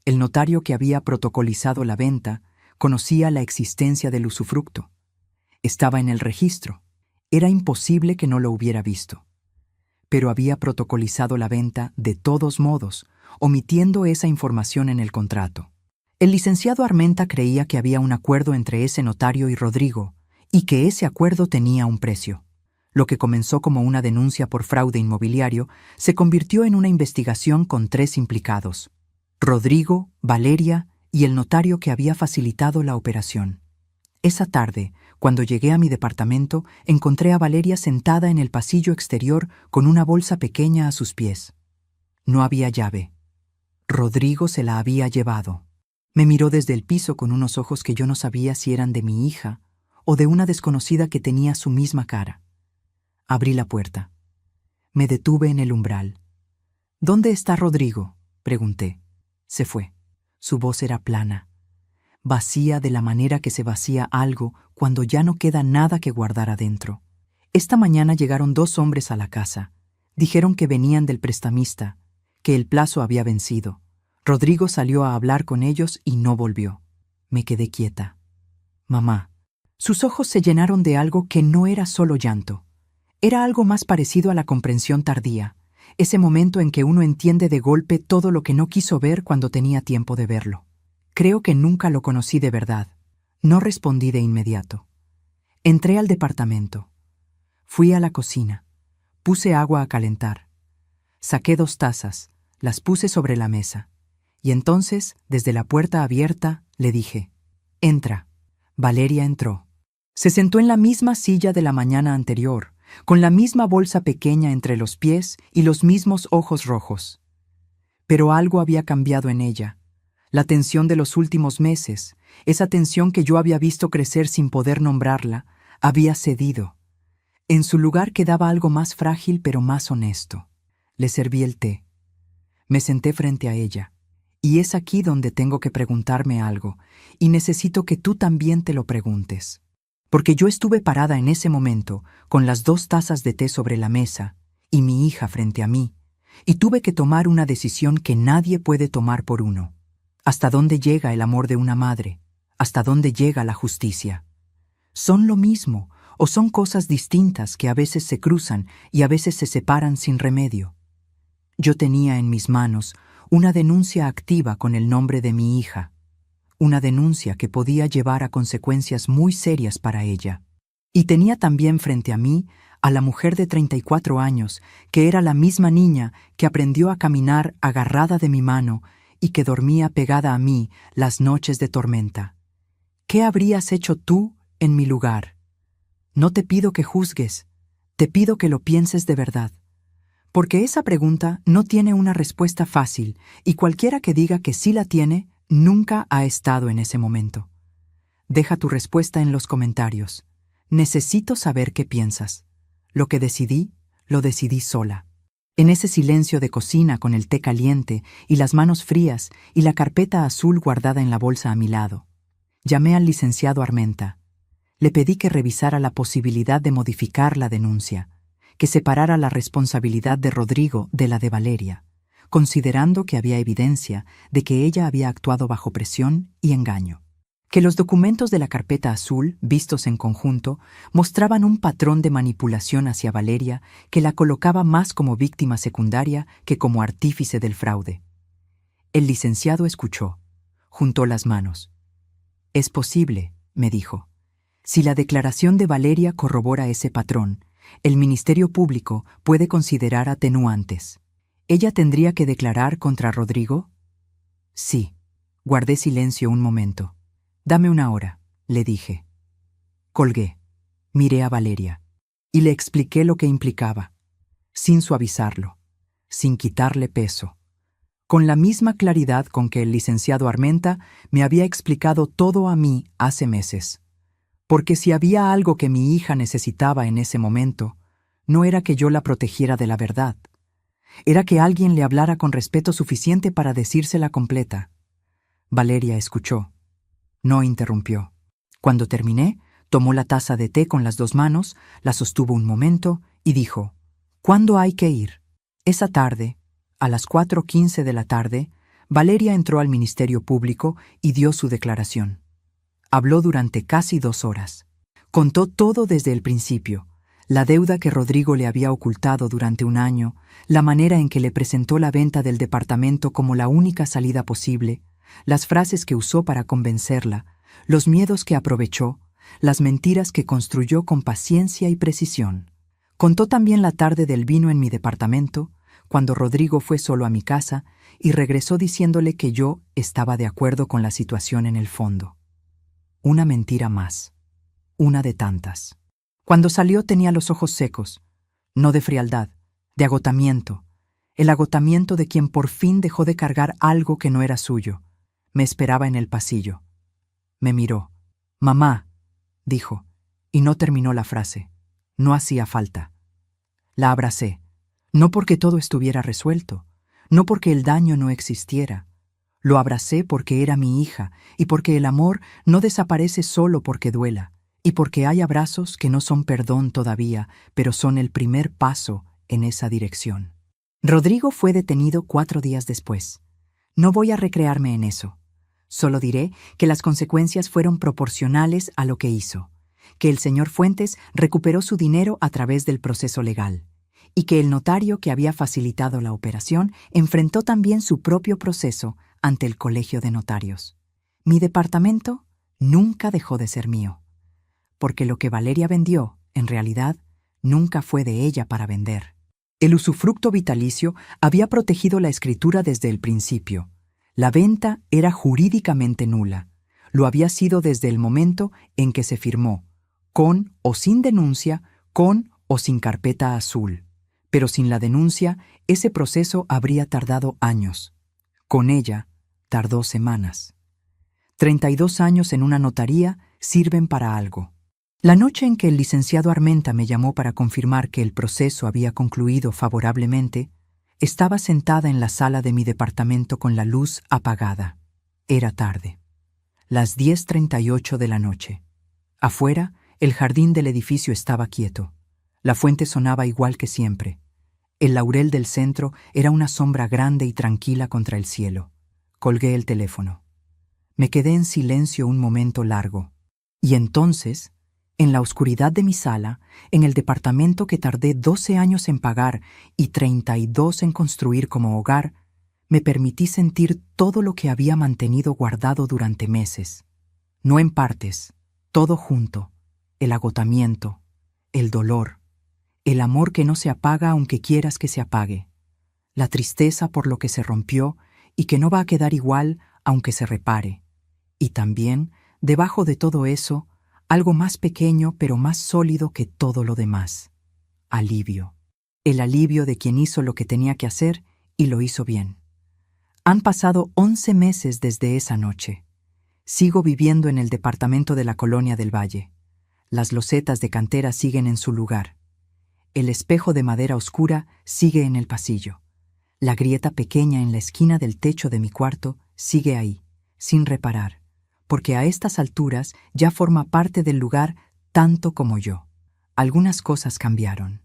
El notario que había protocolizado la venta conocía la existencia del usufructo. Estaba en el registro. Era imposible que no lo hubiera visto. Pero había protocolizado la venta de todos modos, omitiendo esa información en el contrato. El licenciado Armenta creía que había un acuerdo entre ese notario y Rodrigo, y que ese acuerdo tenía un precio. Lo que comenzó como una denuncia por fraude inmobiliario se convirtió en una investigación con 3 implicados: Rodrigo, Valeria y el notario que había facilitado la operación. Esa tarde, cuando llegué a mi departamento, encontré a Valeria sentada en el pasillo exterior con una bolsa pequeña a sus pies. No había llave. Rodrigo se la había llevado. Me miró desde el piso con unos ojos que yo no sabía si eran de mi hija o de una desconocida que tenía su misma cara. Abrí la puerta. Me detuve en el umbral. «¿Dónde está Rodrigo?», pregunté. Se fue. Su voz era plana, vacía de la manera que se vacía algo cuando ya no queda nada que guardar adentro. Esta mañana llegaron 2 hombres a la casa. Dijeron que venían del prestamista que el plazo había vencido. Rodrigo salió a hablar con ellos y no volvió. Me quedé quieta. Mamá. Sus ojos se llenaron de algo que no era solo llanto. Era algo más parecido a la comprensión tardía, ese momento en que uno entiende de golpe todo lo que no quiso ver cuando tenía tiempo de verlo. Creo que nunca lo conocí de verdad. No respondí de inmediato. Entré al departamento. Fui a la cocina. Puse agua a calentar. Saqué 2 tazas, las puse sobre la mesa. Y entonces, desde la puerta abierta, le dije: «Entra». Valeria entró. Se sentó en la misma silla de la mañana anterior, con la misma bolsa pequeña entre los pies y los mismos ojos rojos. Pero algo había cambiado en ella. La tensión de los últimos meses, esa tensión que yo había visto crecer sin poder nombrarla, había cedido. En su lugar quedaba algo más frágil pero más honesto. Le serví el té. Me senté frente a ella. Y es aquí donde tengo que preguntarme algo, y necesito que tú también te lo preguntes. Porque yo estuve parada en ese momento, con las 2 tazas de té sobre la mesa, y mi hija frente a mí, y tuve que tomar una decisión que nadie puede tomar por uno. ¿Hasta dónde llega el amor de una madre? ¿Hasta dónde llega la justicia? ¿Son lo mismo, o son cosas distintas que a veces se cruzan y a veces se separan sin remedio? Yo tenía en mis manos una denuncia activa con el nombre de mi hija, una denuncia que podía llevar a consecuencias muy serias para ella. Y tenía también frente a mí a la mujer de 34 años, que era la misma niña que aprendió a caminar agarrada de mi mano y que dormía pegada a mí las noches de tormenta. ¿Qué habrías hecho tú en mi lugar? No te pido que juzgues, te pido que lo pienses de verdad. Porque esa pregunta no tiene una respuesta fácil, y cualquiera que diga que sí la tiene, nunca ha estado en ese momento. Deja tu respuesta en los comentarios. Necesito saber qué piensas. Lo que decidí, lo decidí sola. En ese silencio de cocina con el té caliente y las manos frías y la carpeta azul guardada en la bolsa a mi lado. Llamé al licenciado Armenta. Le pedí que revisara la posibilidad de modificar la denuncia, que separara la responsabilidad de Rodrigo de la de Valeria, considerando que había evidencia de que ella había actuado bajo presión y engaño. Que los documentos de la carpeta azul, vistos en conjunto, mostraban un patrón de manipulación hacia Valeria que la colocaba más como víctima secundaria que como artífice del fraude. El licenciado escuchó, juntó las manos. «Es posible», me dijo. «Si la declaración de Valeria corrobora ese patrón, el Ministerio Público puede considerar atenuantes. ¿Ella tendría que declarar contra Rodrigo?» «Sí». Guardé silencio un momento. «Dame una hora», le dije. Colgué. Miré a Valeria. Y le expliqué lo que implicaba, sin suavizarlo, sin quitarle peso, con la misma claridad con que el licenciado Armenta me había explicado todo a mí hace meses. Porque si había algo que mi hija necesitaba en ese momento, no era que yo la protegiera de la verdad. Era que alguien le hablara con respeto suficiente para decírsela completa. Valeria escuchó. No interrumpió. Cuando terminé, tomó la taza de té con las 2 manos, la sostuvo un momento y dijo: «¿Cuándo hay que ir?» Esa tarde, a las 4:15 de la tarde, Valeria entró al Ministerio Público y dio su declaración. Habló durante casi 2 horas. Contó todo desde el principio, la deuda que Rodrigo le había ocultado durante un año, la manera en que le presentó la venta del departamento como la única salida posible, las frases que usó para convencerla, los miedos que aprovechó, las mentiras que construyó con paciencia y precisión. Contó también la tarde del vino en mi departamento, cuando Rodrigo fue solo a mi casa y regresó diciéndole que yo estaba de acuerdo con la situación en el fondo. Una mentira más. Una de tantas. Cuando salió tenía los ojos secos, no de frialdad, de agotamiento, el agotamiento de quien por fin dejó de cargar algo que no era suyo. Me esperaba en el pasillo. Me miró. «Mamá», dijo, y no terminó la frase. No hacía falta. La abracé, no porque todo estuviera resuelto, no porque el daño no existiera. Lo abracé porque era mi hija y porque el amor no desaparece solo porque duela, y porque hay abrazos que no son perdón todavía, pero son el primer paso en esa dirección. Rodrigo fue detenido 4 días después. No voy a recrearme en eso. Solo diré que las consecuencias fueron proporcionales a lo que hizo, que el señor Fuentes recuperó su dinero a través del proceso legal, y que el notario que había facilitado la operación enfrentó también su propio proceso ante el Colegio de Notarios. Mi departamento nunca dejó de ser mío, porque lo que Valeria vendió, en realidad, nunca fue de ella para vender. El usufructo vitalicio había protegido la escritura desde el principio. La venta era jurídicamente nula. Lo había sido desde el momento en que se firmó, con o sin denuncia, con o sin carpeta azul. Pero sin la denuncia, ese proceso habría tardado años. Con ella, tardó semanas. 32 años en una notaría sirven para algo. La noche en que el licenciado Armenta me llamó para confirmar que el proceso había concluido favorablemente, estaba sentada en la sala de mi departamento con la luz apagada. Era tarde. Las 10:38 de la noche. Afuera, el jardín del edificio estaba quieto. La fuente sonaba igual que siempre. El laurel del centro era una sombra grande y tranquila contra el cielo. Colgué el teléfono. Me quedé en silencio un momento largo. Y entonces, en la oscuridad de mi sala, en el departamento que tardé 12 años en pagar y 32 en construir como hogar, me permití sentir todo lo que había mantenido guardado durante meses. No en partes, todo junto. El agotamiento, el dolor, el amor que no se apaga aunque quieras que se apague, la tristeza por lo que se rompió y que no va a quedar igual aunque se repare. Y también, debajo de todo eso, algo más pequeño pero más sólido que todo lo demás. Alivio. El alivio de quien hizo lo que tenía que hacer y lo hizo bien. Han pasado 11 meses desde esa noche. Sigo viviendo en el departamento de la Colonia del Valle. Las losetas de cantera siguen en su lugar. El espejo de madera oscura sigue en el pasillo. La grieta pequeña en la esquina del techo de mi cuarto sigue ahí, sin reparar, porque a estas alturas ya forma parte del lugar tanto como yo. Algunas cosas cambiaron.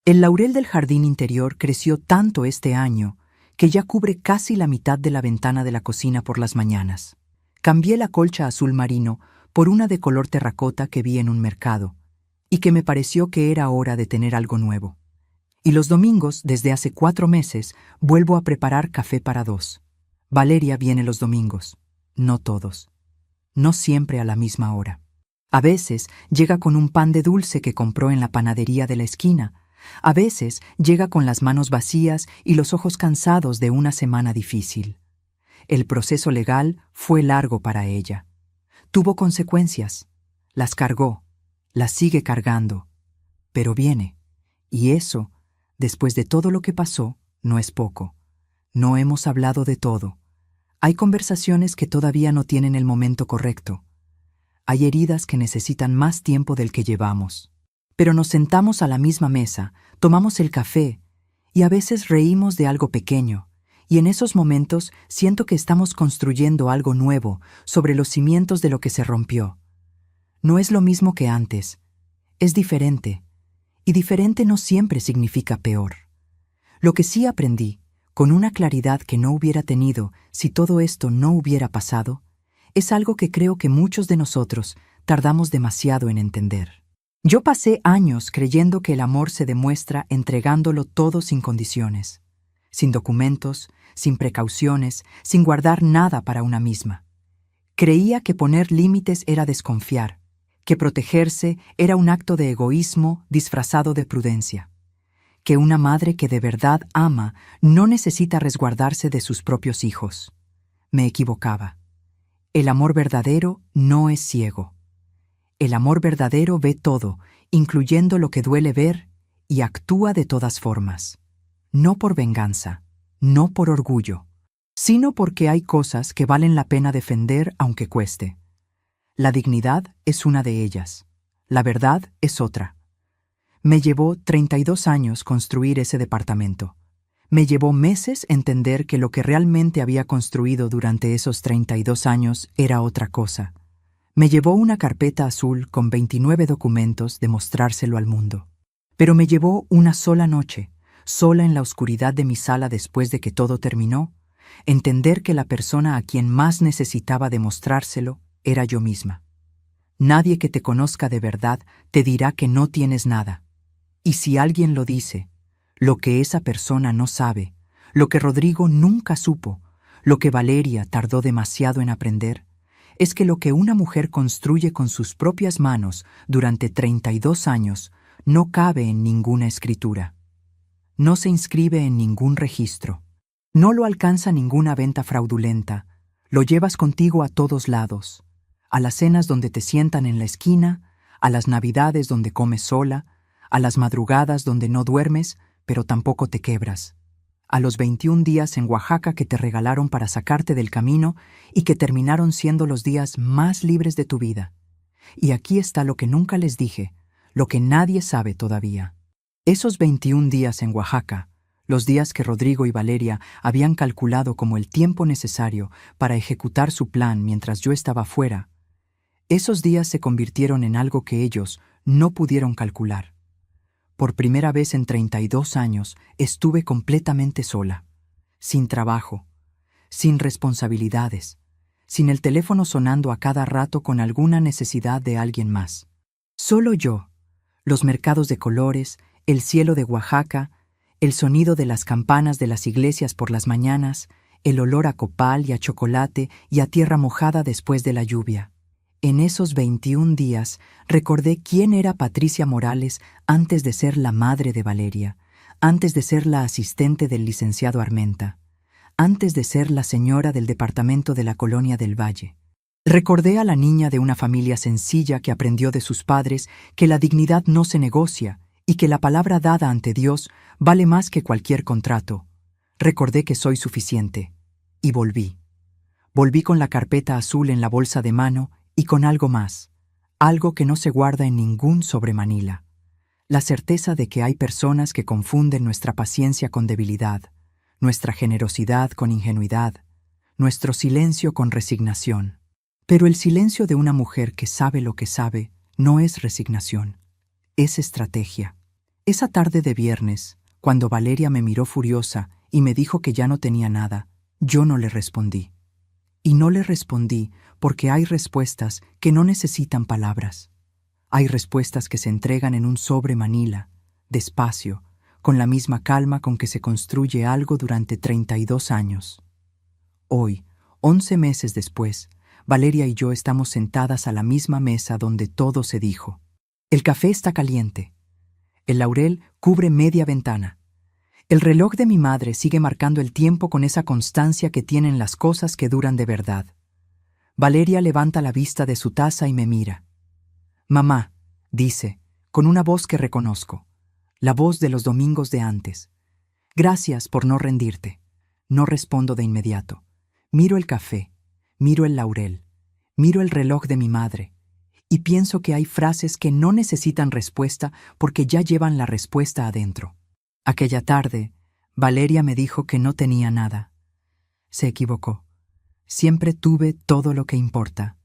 El laurel del jardín interior creció tanto este año que ya cubre casi la mitad de la ventana de la cocina por las mañanas. Cambié la colcha azul marino por una de color terracota que vi en un mercado, y que me pareció que era hora de tener algo nuevo. Y los domingos, desde hace 4 meses, vuelvo a preparar café para 2. Valeria viene los domingos, no todos. No siempre a la misma hora. A veces llega con un pan de dulce que compró en la panadería de la esquina. A veces llega con las manos vacías y los ojos cansados de una semana difícil. El proceso legal fue largo para ella. Tuvo consecuencias. Las cargó. Las sigue cargando. Pero viene. Y eso, después de todo lo que pasó, no es poco. No hemos hablado de todo. Hay conversaciones que todavía no tienen el momento correcto. Hay heridas que necesitan más tiempo del que llevamos. Pero nos sentamos a la misma mesa, tomamos el café, y a veces reímos de algo pequeño, y en esos momentos siento que estamos construyendo algo nuevo sobre los cimientos de lo que se rompió. No es lo mismo que antes, es diferente, y diferente no siempre significa peor. Lo que sí aprendí, con una claridad que no hubiera tenido si todo esto no hubiera pasado, es algo que creo que muchos de nosotros tardamos demasiado en entender. Yo pasé años creyendo que el amor se demuestra entregándolo todo sin condiciones, sin documentos, sin precauciones, sin guardar nada para una misma. Creía que poner límites era desconfiar, que protegerse era un acto de egoísmo disfrazado de prudencia, que una madre que de verdad ama no necesita resguardarse de sus propios hijos. Me equivocaba. El amor verdadero no es ciego. El amor verdadero ve todo, incluyendo lo que duele ver, y actúa de todas formas. No por venganza, no por orgullo, sino porque hay cosas que valen la pena defender aunque cueste. La dignidad es una de ellas. La verdad es otra. Me llevó 32 años construir ese departamento. Me llevó meses entender que lo que realmente había construido durante esos 32 años era otra cosa. Me llevó una carpeta azul con 29 documentos de mostrárselo al mundo. Pero me llevó una sola noche, sola en la oscuridad de mi sala después de que todo terminó, entender que la persona a quien más necesitaba demostrárselo era yo misma. Nadie que te conozca de verdad te dirá que no tienes nada. Y si alguien lo dice, lo que esa persona no sabe, lo que Rodrigo nunca supo, lo que Valeria tardó demasiado en aprender, es que lo que una mujer construye con sus propias manos durante 32 años no cabe en ninguna escritura. No se inscribe en ningún registro. No lo alcanza ninguna venta fraudulenta. Lo llevas contigo a todos lados. A las cenas donde te sientan en la esquina, a las navidades donde comes sola, a las madrugadas donde no duermes, pero tampoco te quebras. A los 21 días en Oaxaca que te regalaron para sacarte del camino y que terminaron siendo los días más libres de tu vida. Y aquí está lo que nunca les dije, lo que nadie sabe todavía. Esos 21 días en Oaxaca, los días que Rodrigo y Valeria habían calculado como el tiempo necesario para ejecutar su plan mientras yo estaba fuera, esos días se convirtieron en algo que ellos no pudieron calcular. Por primera vez en 32 años estuve completamente sola, sin trabajo, sin responsabilidades, sin el teléfono sonando a cada rato con alguna necesidad de alguien más. Solo yo, los mercados de colores, el cielo de Oaxaca, el sonido de las campanas de las iglesias por las mañanas, el olor a copal y a chocolate y a tierra mojada después de la lluvia. En esos 21 días recordé quién era Patricia Morales antes de ser la madre de Valeria, antes de ser la asistente del licenciado Armenta, antes de ser la señora del departamento de la Colonia del Valle. Recordé a la niña de una familia sencilla que aprendió de sus padres que la dignidad no se negocia y que la palabra dada ante Dios vale más que cualquier contrato. Recordé que soy suficiente. Y volví. Volví con la carpeta azul en la bolsa de mano y con algo más, algo que no se guarda en ningún sobremanila. La certeza de que hay personas que confunden nuestra paciencia con debilidad, nuestra generosidad con ingenuidad, nuestro silencio con resignación. Pero el silencio de una mujer que sabe lo que sabe no es resignación, es estrategia. Esa tarde de viernes, cuando Valeria me miró furiosa y me dijo que ya no tenía nada, yo no le respondí. Y no le respondí porque hay respuestas que no necesitan palabras. Hay respuestas que se entregan en un sobre manila, despacio, con la misma calma con que se construye algo durante 32 años. Hoy, 11 meses después, Valeria y yo estamos sentadas a la misma mesa donde todo se dijo. El café está caliente. El laurel cubre media ventana. El reloj de mi madre sigue marcando el tiempo con esa constancia que tienen las cosas que duran de verdad. Valeria levanta la vista de su taza y me mira. «Mamá», dice, con una voz que reconozco, la voz de los domingos de antes. «Gracias por no rendirte». No respondo de inmediato. Miro el café, miro el laurel, miro el reloj de mi madre, y pienso que hay frases que no necesitan respuesta porque ya llevan la respuesta adentro. Aquella tarde, Valeria me dijo que no tenía nada. Se equivocó. Siempre tuve todo lo que importa.